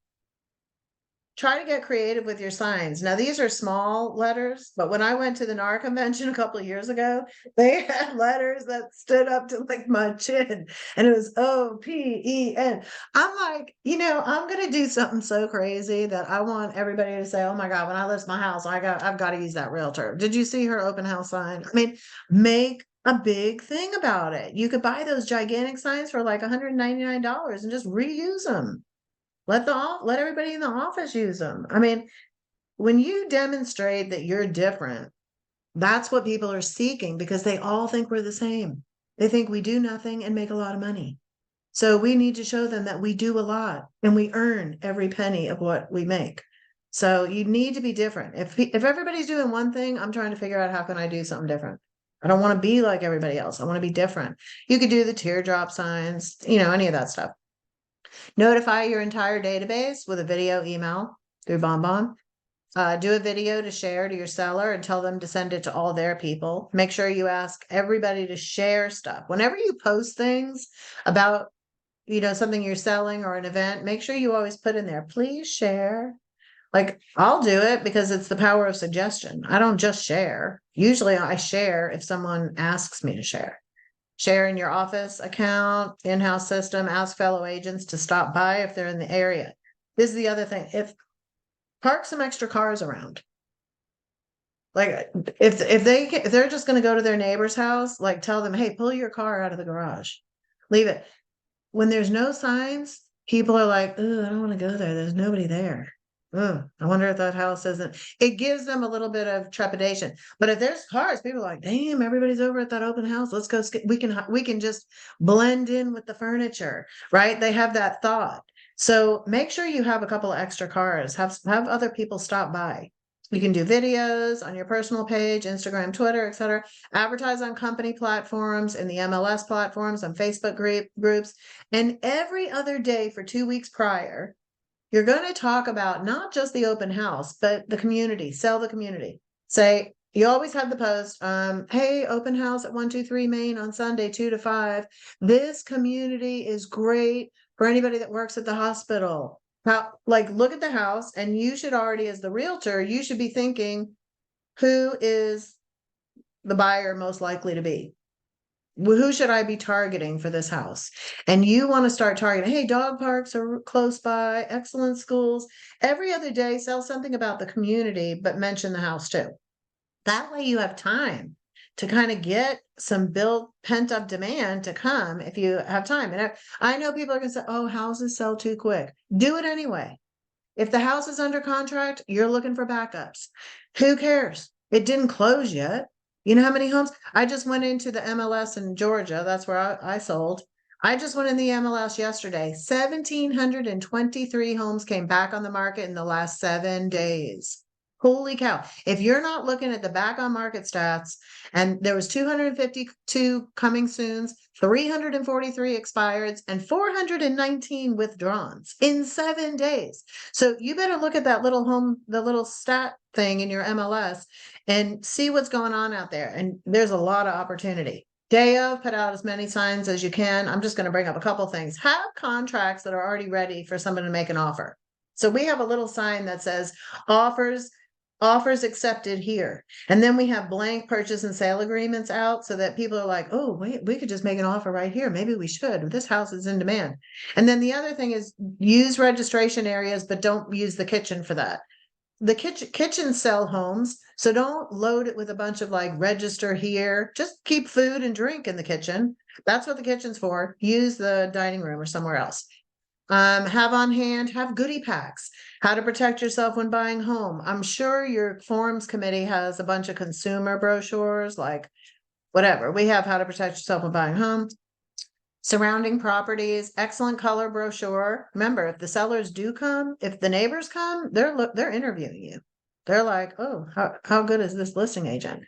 Try to get creative with your signs. Now, these are small letters, but when I went to the NAR convention a couple of years ago, they had letters that stood up to like my chin, and it was OPEN. I'm like, I'm going to do something so crazy that I want everybody to say, oh my God, when I list my house, I've got to use that realtor. Did you see her open house sign? I mean, make a big thing about it. You could buy those gigantic signs for like $199 and just reuse them. Let everybody in the office use them. I mean, when you demonstrate that you're different, that's what people are seeking because they all think we're the same. They think we do nothing and make a lot of money. So we need to show them that we do a lot and we earn every penny of what we make. So you need to be different. If everybody's doing one thing, I'm trying to figure out how can I do something different. I don't want to be like everybody else. I want to be different. You could do the teardrop signs, any of that stuff. Notify your entire database with a video email through BombBomb. Do a video to share to your seller and tell them to send it to all their people. Make sure you ask everybody to share stuff. Whenever you post things about, something you're selling or an event, make sure you always put in there, please share Like, I'll do it because it's the power of suggestion. I don't just share. Usually I share if someone asks me to share. Share in your office account, in-house system, ask fellow agents to stop by if they're in the area. This is the other thing. If park some extra cars around. Like if they're just going to go to their neighbor's house, like tell them, hey, pull your car out of the garage. Leave it. When there's no signs, people are like, oh, I don't want to go there. There's nobody there. Oh, I wonder if that house isn't. It gives them a little bit of trepidation. But if there's cars, people are like, damn, everybody's over at that open house. Let's go. We can just blend in with the furniture, right? They have that thought. So make sure you have a couple of extra cars. Have other people stop by. You can do videos on your personal page, Instagram, Twitter, etc. Advertise on company platforms and the MLS platforms, on Facebook groups. And every other day for 2 weeks prior, you're going to talk about not just the open house, but the community, sell the community. Say, you always have the post, hey, open house at 123 Main on Sunday, 2 to 5. This community is great for anybody that works at the hospital. Like, look at the house, and you should already, as the realtor, you should be thinking, who is the buyer most likely to be? Who should I be targeting for this house? And you want to start targeting, hey, dog parks are close by, excellent schools. Every other day, sell something about the community, but mention the house too. That way you have time to kind of get some built pent up demand to come if you have time. And I know people are going to say, oh, houses sell too quick. Do it anyway. If the house is under contract, you're looking for backups. Who cares? It didn't close yet. You know how many homes? I just went into the MLS in Georgia. That's where I sold. I just went in the MLS yesterday. 1,723 homes came back on the market in the last 7 days. Holy cow. If you're not looking at the back on market stats, and there was 252 coming soons, 343 expireds, and 419 withdrawns in 7 days. So you better look at that the little stat thing in your MLS and see what's going on out there. And there's a lot of opportunity. Day of, put out as many signs as you can. I'm just going to bring up a couple things. Have contracts that are already ready for someone to make an offer. So we have a little sign that says offers accepted here. And then we have blank purchase and sale agreements out so that people are like, oh, wait, we could just make an offer right here. Maybe we should. This house is in demand. And then the other thing is use registration areas, but don't use the kitchen for that. The kitchens sell homes, so don't load it with a bunch of like register here. Just keep food and drink in the kitchen. That's what the kitchen's for. Use the dining room or somewhere else. Have on hand, have goodie packs, how to protect yourself when buying home. I'm sure your forms committee has a bunch of consumer brochures, like whatever. We have how to protect yourself when buying home. Surrounding properties, excellent color brochure. Remember, if the sellers do come, if the neighbors come, they're interviewing you. They're like, oh, how good is this listing agent?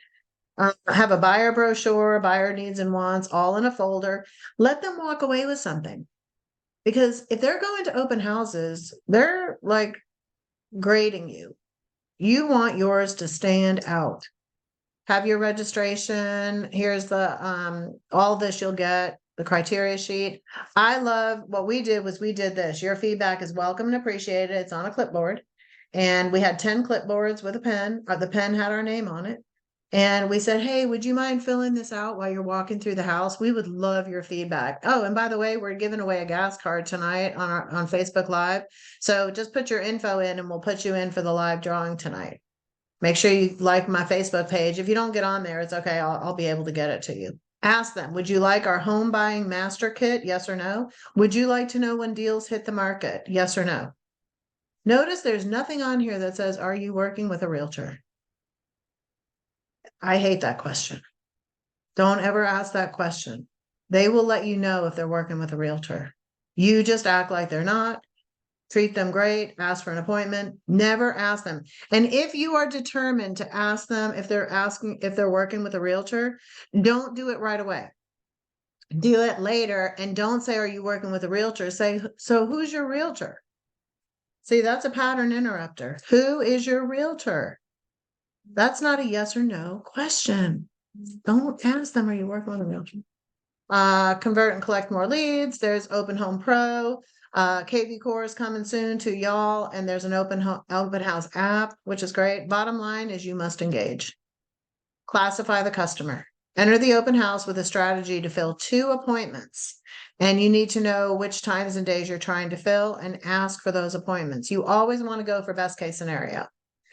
Have a buyer brochure, buyer needs and wants, all in a folder. Let them walk away with something. Because if they're going to open houses, they're like grading you. You want yours to stand out. Have your registration. Here's the all this you'll get, the criteria sheet. I love what we did this. Your feedback is welcome and appreciated. It's on a clipboard. And we had 10 clipboards with a pen. The pen had our name on it. And we said, hey, would you mind filling this out while you're walking through the house? We would love your feedback. Oh, and by the way, we're giving away a gas card tonight on Facebook Live. So just put your info in and we'll put you in for the live drawing tonight. Make sure you like my Facebook page. If you don't get on there, it's okay. I'll be able to get it to you. Ask them, would you like our home buying master kit? Yes or no? Would you like to know when deals hit the market? Yes or no? Notice there's nothing on here that says, are you working with a realtor? I hate that question. Don't ever ask that question. They will let you know if they're working with a realtor. You just act like they're not. Treat them great, ask for an appointment, never ask them. And if you are determined to ask them if they're working with a realtor, don't do it right away. Do it later and don't say, are you working with a realtor? Say, so who's your realtor? See, that's a pattern interrupter. Who is your realtor? That's not a yes or no question. Don't ask them, are you working with a realtor? Convert and collect more leads. There's Open Home Pro. KV Core is coming soon to y'all, and there's an open house app, which is great. Bottom line is you must engage. Classify the customer. Enter the open house with a strategy to fill 2 appointments. And you need to know which times and days you're trying to fill and ask for those appointments. You always want to go for best case scenario.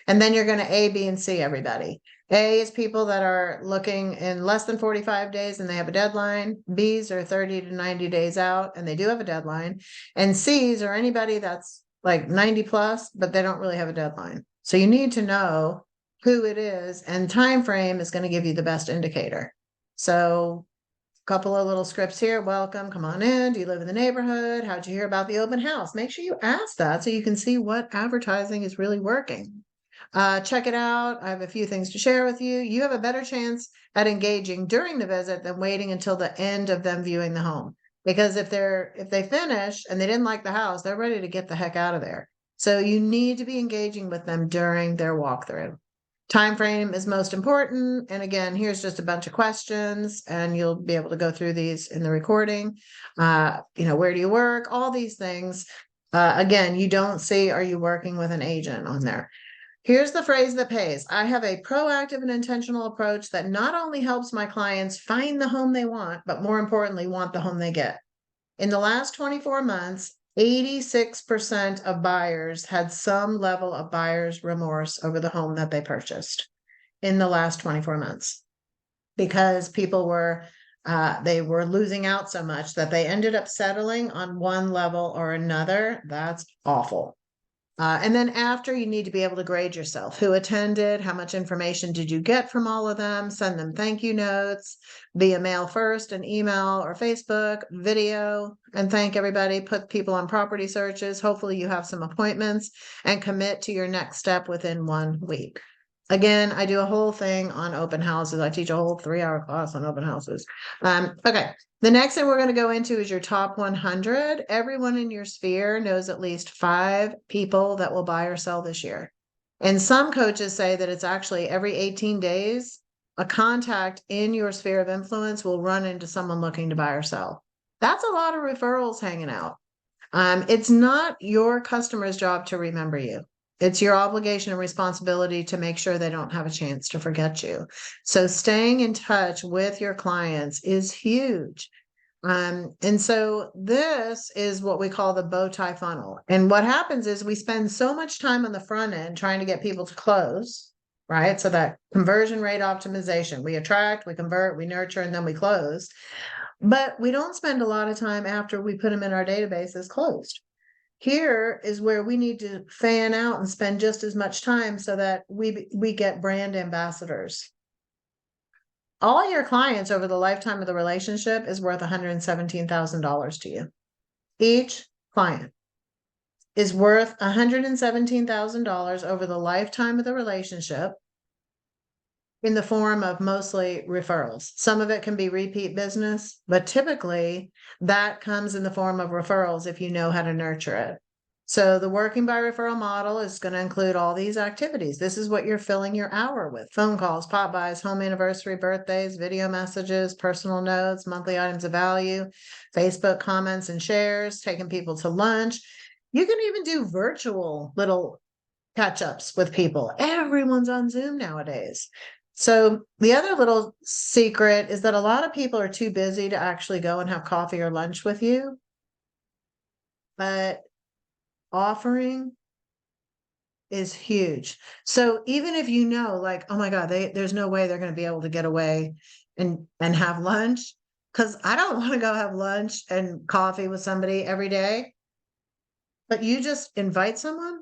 And then you're going to A, B, and C everybody. A is people that are looking in less than 45 days and they have a deadline. B's are 30 to 90 days out and they do have a deadline. And C's are anybody that's like 90 plus, but they don't really have a deadline. So you need to know who it is, and time frame is going to give you the best indicator. So a couple of little scripts here. Welcome, come on in. Do you live in the neighborhood? How'd you hear about the open house? Make sure you ask that so you can see what advertising is really working. Check it out. I have a few things to share with you. You have a better chance at engaging during the visit than waiting until the end of them viewing the home. Because if they finish and they didn't like the house, they're ready to get the heck out of there. So you need to be engaging with them during their walkthrough. Time frame is most important. And again, here's just a bunch of questions and you'll be able to go through these in the recording. Where do you work? All these things. Again, you don't see, are you working with an agent on there? Here's the phrase that pays. I have a proactive and intentional approach that not only helps my clients find the home they want, but more importantly, want the home they get. In the last 24 months, 86% of buyers had some level of buyer's remorse over the home that they purchased in the last 24 months because people were they were losing out so much that they ended up settling on one level or another. That's awful. And then after, you need to be able to grade yourself. Who attended? How much information did you get from all of them? Send them thank you notes via mail first, an email or Facebook, video, and thank everybody. Put people on property searches. Hopefully you have some appointments and commit to your next step within 1 week. Again, I do a whole thing on open houses. I teach a whole 3-hour class on open houses. Okay. The next thing we're going to go into is your top 100. Everyone in your sphere knows at least 5 people that will buy or sell this year. And some coaches say that it's actually every 18 days, a contact in your sphere of influence will run into someone looking to buy or sell. That's a lot of referrals hanging out. It's not your customer's job to remember you. It's your obligation and responsibility to make sure they don't have a chance to forget you. So staying in touch with your clients is huge. And so this is what we call the bow tie funnel. And what happens is we spend so much time on the front end trying to get people to close, right? So that conversion rate optimization, we attract, we convert, we nurture, and then we close. But we don't spend a lot of time after we put them in our database as closed. Here is where we need to fan out and spend just as much time so that we get brand ambassadors. All your clients over the lifetime of the relationship is worth $117,000 to you. Each client is worth $117,000 over the lifetime of the relationship in the form of mostly referrals. Some of it can be repeat business, but typically that comes in the form of referrals if you know how to nurture it. So the working by referral model is going to include all these activities. This is what you're filling your hour with: phone calls, pop bys, home anniversary, birthdays, video messages, personal notes, monthly items of value, Facebook comments and shares, taking people to lunch. You can even do virtual little catch-ups with people. Everyone's on Zoom nowadays. So the other little secret is that a lot of people are too busy to actually go and have coffee or lunch with you. But offering is huge. So even if you know, like, oh my God, there's no way they're going to be able to get away and have lunch, because I don't want to go have lunch and coffee with somebody every day. But you just invite someone.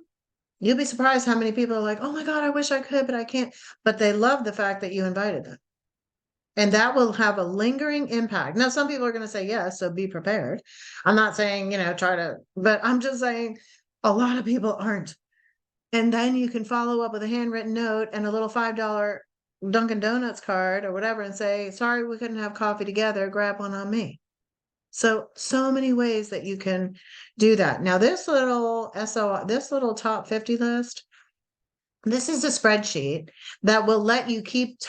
You'll be surprised how many people are like, oh my God, I wish I could, but I can't. But they love the fact that you invited them. And that will have a lingering impact. Now, some people are going to say yes, so be prepared. I'm not saying, but I'm just saying a lot of people aren't. And then you can follow up with a handwritten note and a little $5 Dunkin' Donuts card or whatever and say, sorry, we couldn't have coffee together. Grab one on me. So many ways that you can do that. Now, this little top 50 list, this is a spreadsheet that will let you keep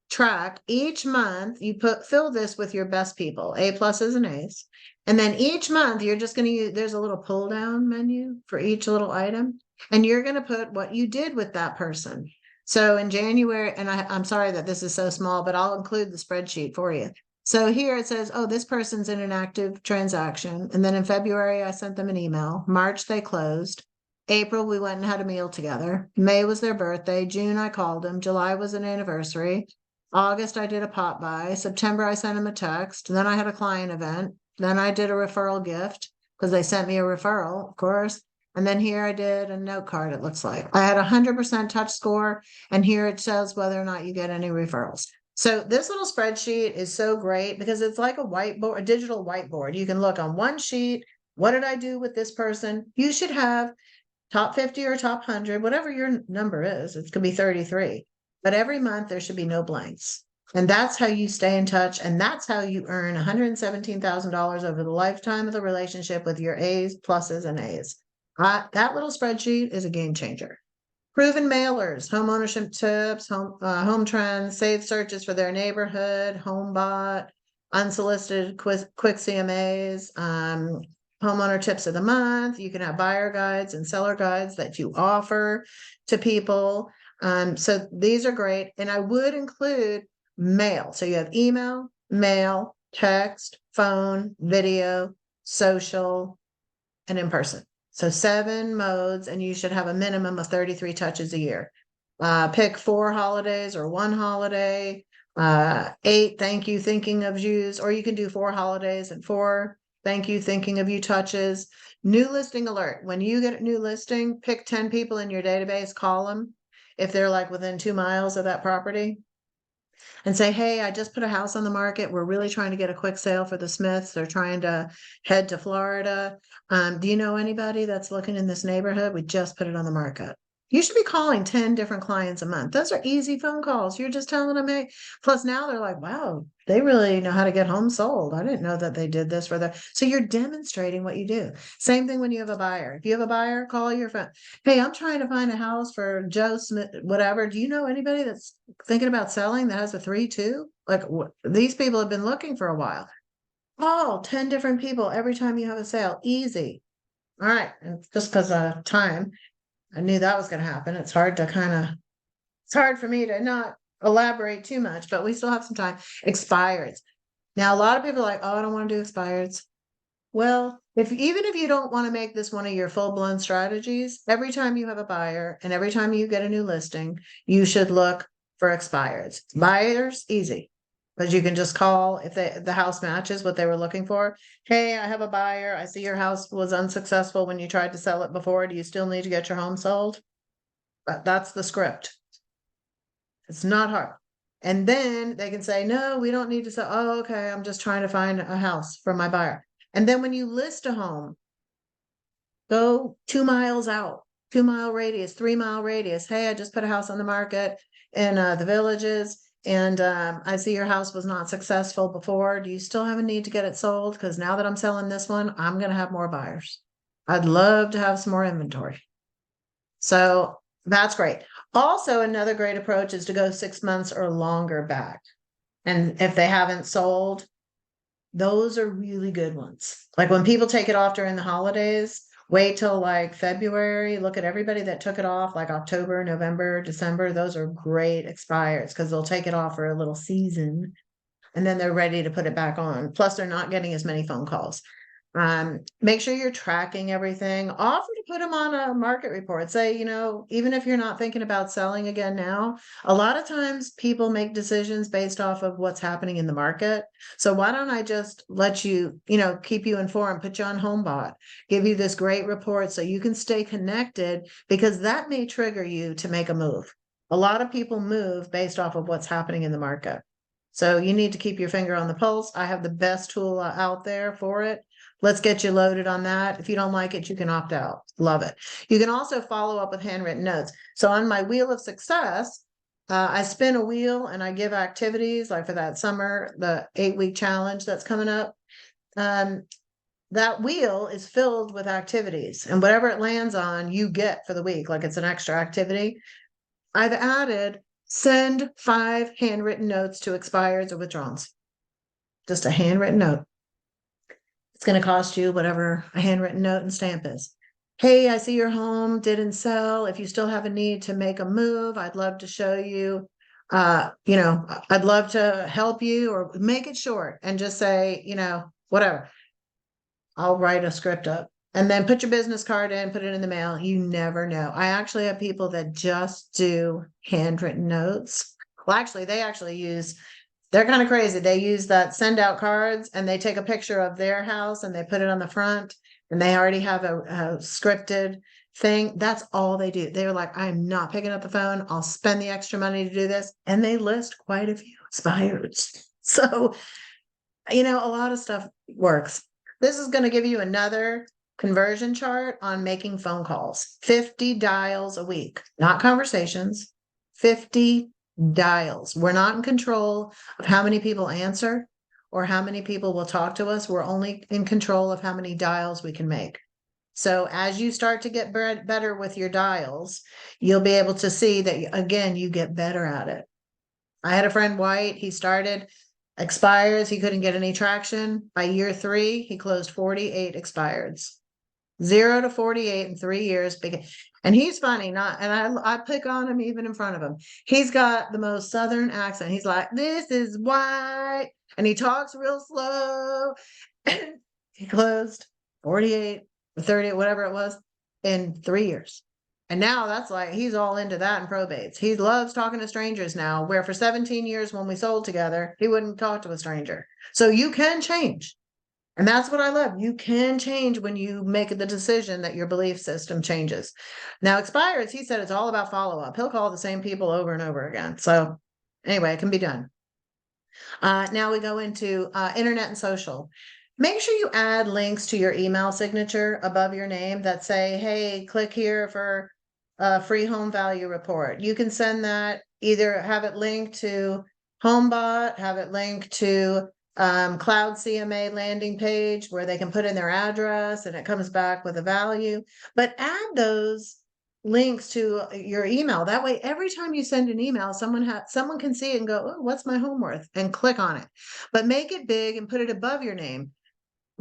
track each month. You fill this with your best people, A pluses and A's. And then each month you're just going to use, there's a little pull down menu for each little item. And you're going to put what you did with that person. So in January, and I'm sorry that this is so small, but I'll include the spreadsheet for you. So here it says, oh, this person's in an active transaction. And then in February, I sent them an email. March, they closed. April, we went and had a meal together. May was their birthday. June, I called them. July was an anniversary. August, I did a pop by. September, I sent them a text. Then I had a client event. Then I did a referral gift because they sent me a referral, of course. And then here I did a note card, it looks like. I had 100% touch score. And here it says whether or not you get any referrals. So this little spreadsheet is so great because it's like a whiteboard, a digital whiteboard. You can look on one sheet. What did I do with this person? You should have top 50 or top 100, whatever your number is. It could be 33. But every month there should be no blanks. And that's how you stay in touch. And that's how you earn $117,000 over the lifetime of the relationship with your A's, pluses, and A's. That little spreadsheet is a game changer. Proven mailers, home ownership tips, home trends, saved searches for their neighborhood, HomeBot, unsolicited quick CMAs, homeowner tips of the month. You can have buyer guides and seller guides that you offer to people. So these are great. And I would include mail. So you have email, mail, text, phone, video, social, and in person. So 7 modes, and you should have a minimum of 33 touches a year. Pick 4 holidays or 1 holiday, 8 thank you, thinking of yous, or you can do 4 holidays and 4 thank you, thinking of you touches. New listing alert. When you get a new listing, pick 10 people in your database, call them if they're like within 2 miles of that property, and say, hey, I just put a house on the market. We're really trying to get a quick sale for the Smiths. They're trying to head to Florida. Do you know anybody that's looking in this neighborhood? We just put it on the market. You should be calling 10 different clients a month. Those are easy phone calls. You're just telling them, hey, plus now they're like, wow, they really know how to get homes sold. I didn't know that they did this for them. So you're demonstrating what you do. Same thing when you have a buyer. If you have a buyer, call your friend. Hey, I'm trying to find a house for Joe Smith, whatever. Do you know anybody that's thinking about selling that has a 3-2? Like these people have been looking for a while. Call 10 different people every time you have a sale. Easy. All right. And just because of time, I knew that was going to happen. It's hard for me to not elaborate too much, but we still have some time. Expireds. Now, a lot of people are like, oh, I don't want to do expireds. Well, even if you don't want to make this one of your full-blown strategies, every time you have a buyer and every time you get a new listing, you should look for expireds. Buyers, easy. Because you can just call if the house matches what they were looking for. Hey, I have a buyer. I see your house was unsuccessful when you tried to sell it before. Do you still need to get your home sold? That's the script. It's not hard. And then they can say, no, we don't need to sell. Oh, okay. I'm just trying to find a house for my buyer. And then when you list a home, go 2 miles out, 2-mile radius, 3-mile radius. Hey, I just put a house on the market in the Villages. And I see your house was not successful before. Do you still have a need to get it sold? Because now that I'm selling this one, I'm going to have more buyers. I'd love to have some more inventory. So that's great. Also, another great approach is to go 6 months or longer back. And if they haven't sold, those are really good ones. Like when people take it off during the holidays, wait till like February, look at everybody that took it off like October, November, December. Those are great expires because they'll take it off for a little season and then they're ready to put it back on. Plus, they're not getting as many phone calls. Make sure you're tracking everything. Offer to put them on a market report. Say, even if you're not thinking about selling again now, a lot of times people make decisions based off of what's happening in the market. So why don't I just let you, keep you informed, put you on HomeBot, give you this great report so you can stay connected because that may trigger you to make a move. A lot of people move based off of what's happening in the market. So you need to keep your finger on the pulse. I have the best tool out there for it. Let's get you loaded on that. If you don't like it, you can opt out. Love it. You can also follow up with handwritten notes. So on my wheel of success, I spin a wheel and I give activities like for that summer, the 8-week challenge that's coming up. That wheel is filled with activities and whatever it lands on, you get for the week, like it's an extra activity. I've added Send 5 handwritten notes to expireds or withdrawals. Just a handwritten note. It's going to cost you whatever a handwritten note and stamp is. Hey, I see your home didn't sell. If you still have a need to make a move, I'd love to show you. I'd love to help you, or make it short and just say, whatever. I'll write a script up and then put your business card in, put it in the mail. You never know. I actually have people that just do handwritten notes. Well, actually, they're kind of crazy. They use that send out cards and they take a picture of their house and they put it on the front, and they already have a scripted thing. That's all they do. They're like, I'm not picking up the phone. I'll spend the extra money to do this. And they list quite a few expireds. So, a lot of stuff works. This is going to give you another conversion chart on making phone calls. 50 dials a week, not conversations, 50 dials. We're not in control of how many people answer or how many people will talk to us. We're only in control of how many dials we can make. So as you start to get better with your dials, you'll be able to see that, again, you get better at it. I had a friend, White, he started expires. He couldn't get any traction. By year 3, he closed 48 expireds. 0 to 48 in 3 years. And he's funny, I pick on him even in front of him. He's got the most Southern accent. He's like, this is White. And he talks real slow. He closed 48 or 30, whatever it was, in 3 years. And now that's like, he's all into that and probates. He loves talking to strangers now, where for 17 years when we sold together, he wouldn't talk to a stranger. So you can change. And that's what I love. You can change when you make the decision that your belief system changes. Now, expireds, he said it's all about follow-up. He'll call the same people over and over again. So anyway, it can be done. Now we go into internet and social. Make sure you add links to your email signature above your name that say, hey, click here for a free home value report. You can send that, either have it linked to HomeBot, have it linked to Cloud CMA landing page where they can put in their address and it comes back with a value. But add those links to your email. That way, every time you send an email, someone can see it and go, oh, what's my home worth? And click on it. But make it big and put it above your name.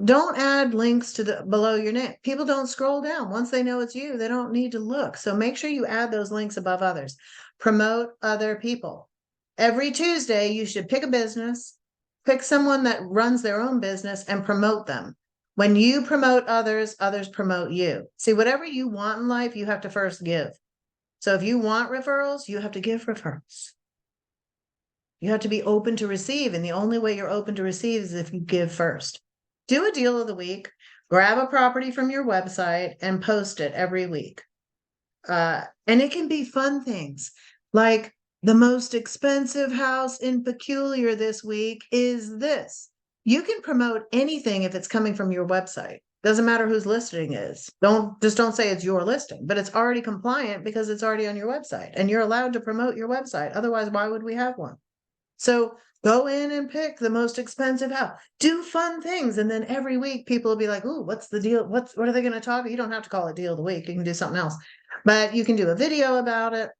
Don't add links to below your name. People don't scroll down. Once they know it's you, they don't need to look. So make sure you add those links above others. Promote other people. Every Tuesday, you should pick a business, pick someone that runs their own business and promote them. When you promote others, others promote you. See, whatever you want in life, you have to first give. So if you want referrals, you have to give referrals. You have to be open to receive. And the only way you're open to receive is if you give first. Do a deal of the week, grab a property from your website and post it every week. And it can be fun things like the most expensive house in Peculiar this week is this. You can promote anything if it's coming from your website. Doesn't matter whose listing is. Don't say it's your listing, but it's already compliant because it's already on your website and you're allowed to promote your website. Otherwise, why would we have one? So go in and pick the most expensive house. Do fun things. And then every week people will be like, ooh, what's the deal? What are they going to talk? You don't have to call it deal of the week. You can do something else. But you can do a video about it,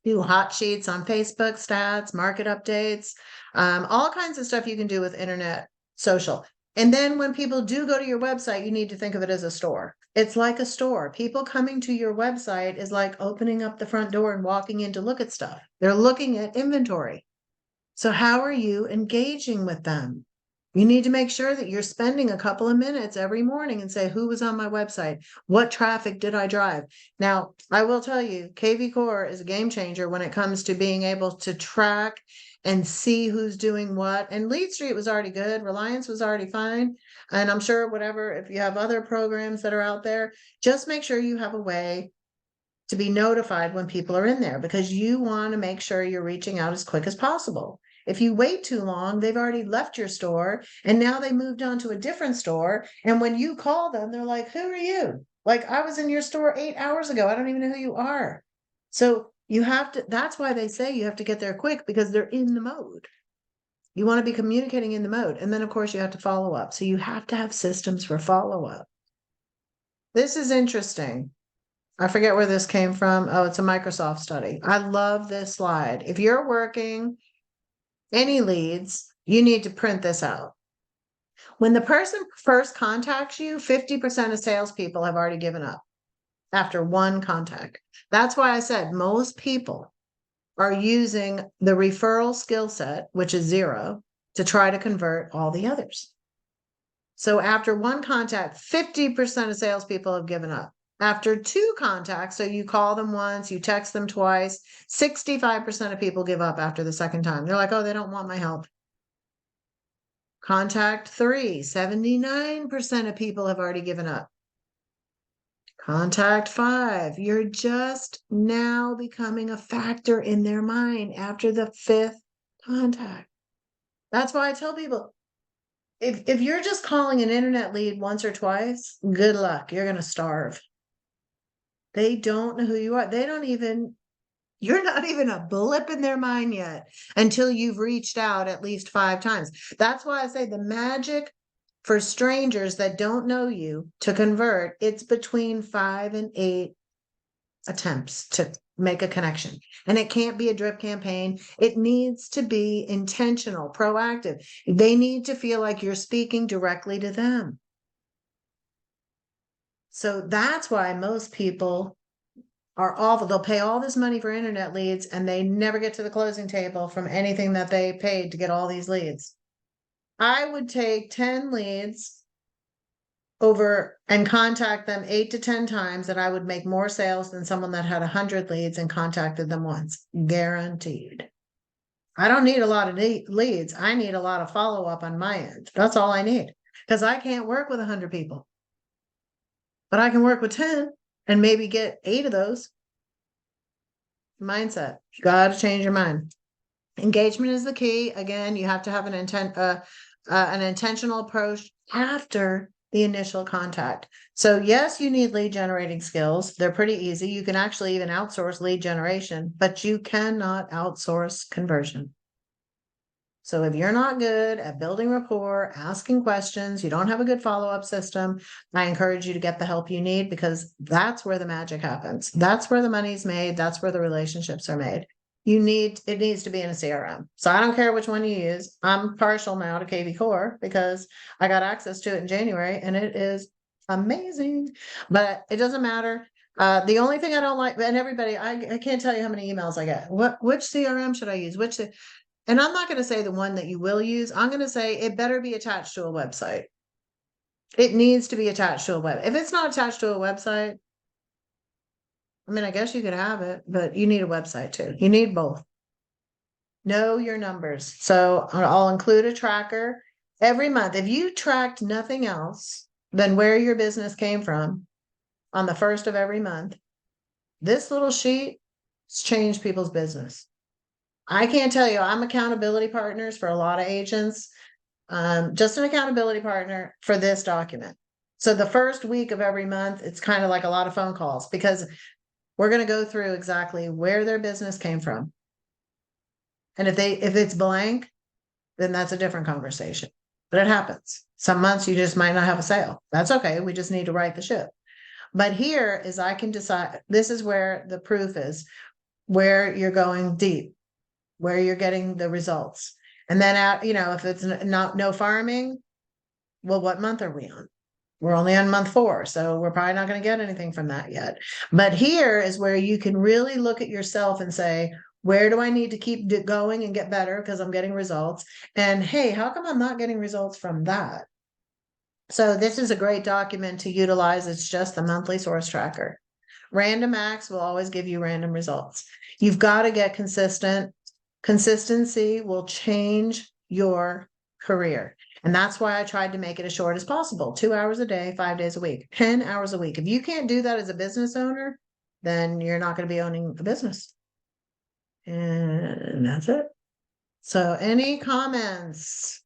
do hot sheets on Facebook, stats, market updates, all kinds of stuff you can do with internet social. And then when people do go to your website, you need to think of it as a store. It's like a store. People coming to your website is like opening up the front door and walking in to look at stuff. They're looking at inventory. So how are you engaging with them? You need to make sure that you're spending a couple of minutes every morning and say, who was on my website? What traffic did I drive? Now, I will tell you, KV Core is a game changer when it comes to being able to track and see who's doing what. And Lead Street was already good. Reliance was already fine. And I'm sure if you have other programs that are out there, just make sure you have a way to be notified when people are in there, because you want to make sure you're reaching out as quick as possible. If you wait too long, they've already left your store and now they moved on to a different store. And when you call them, they're like, who are you? Like, I was in your store 8 hours ago. I don't even know who you are. So that's why they say you have to get there quick, because they're in the mode. You want to be communicating in the mode. And then of course you have to follow up. So you have to have systems for follow up. This is interesting. I forget where this came from. Oh, it's a Microsoft study. I love this slide. If you're working any leads, you need to print this out. When the person first contacts you, 50% of salespeople have already given up after one contact. That's why I said most people are using the referral skill set, which is 0, to try to convert all the others. So after one contact, 50% of salespeople have given up. After 2 contacts, so you call them once, you text them twice, 65% of people give up after the second time. They're like, oh, they don't want my help. Contact 3, 79% of people have already given up. Contact 5, you're just now becoming a factor in their mind after the 5th contact. That's why I tell people, if you're just calling an internet lead once or twice, good luck. You're going to starve. They don't know who you are. You're not even a blip in their mind yet until you've reached out at least 5 times. That's why I say the magic for strangers that don't know you to convert, it's between 5 and 8 attempts to make a connection. And it can't be a drip campaign. It needs to be intentional, proactive. They need to feel like you're speaking directly to them. So that's why most people are awful. They'll pay all this money for internet leads and they never get to the closing table from anything that they paid to get all these leads. I would take 10 leads over and contact them 8 to 10 times, and I would make more sales than someone that had 100 leads and contacted them once. Guaranteed. I don't need a lot of leads. I need a lot of follow-up on my end. That's all I need, because I can't work with 100 people, but I can work with 10 and maybe get 8 of those. Mindset. You got to change your mind. Engagement is the key. Again, you have to have an intentional approach after the initial contact. So yes, you need lead generating skills. They're pretty easy. You can actually even outsource lead generation, but you cannot outsource conversion. So if you're not good at building rapport, asking questions, you don't have a good follow-up system, I encourage you to get the help you need, because that's where the magic happens. That's where the money's made. That's where the relationships are made. It needs to be in a CRM. So I don't care which one you use. I'm partial now to KV Core because I got access to it in January and it is amazing, but it doesn't matter. The only thing I don't like, and everybody, I can't tell you how many emails I get. Which CRM should I use? And I'm not going to say the one that you will use. I'm going to say it better be attached to a website. It needs to be attached to a web. If it's not attached to a website, I mean, I guess you could have it, but you need a website too. You need both. Know your numbers. So I'll include a tracker every month. If you tracked nothing else than where your business came from on the 1st of every month, this little sheet has changed people's business. I can't tell you, I'm accountability partners for a lot of agents. Just an accountability partner for this document. So the first week of every month, it's kind of like a lot of phone calls, because we're going to go through exactly where their business came from. And if it's blank, then that's a different conversation. But it happens. Some months you just might not have a sale. That's okay. We just need to right the ship. But here is, I can decide, this is where the proof is, where you're going deep, where you're getting the results. And then if it's no farming, well, what month are we on? We're only on month 4, so we're probably not going to get anything from that yet. But here is where you can really look at yourself and say, where do I need to keep going and get better because I'm getting results? And hey, how come I'm not getting results from that? So this is a great document to utilize. It's just the monthly source tracker. Random acts will always give you random results. You've got to get consistent. Consistency will change your career. And that's why I tried to make it as short as possible. 2 hours a day, 5 days a week, 10 hours a week. If you can't do that as a business owner, then you're not going to be owning a business. And that's it. So any comments?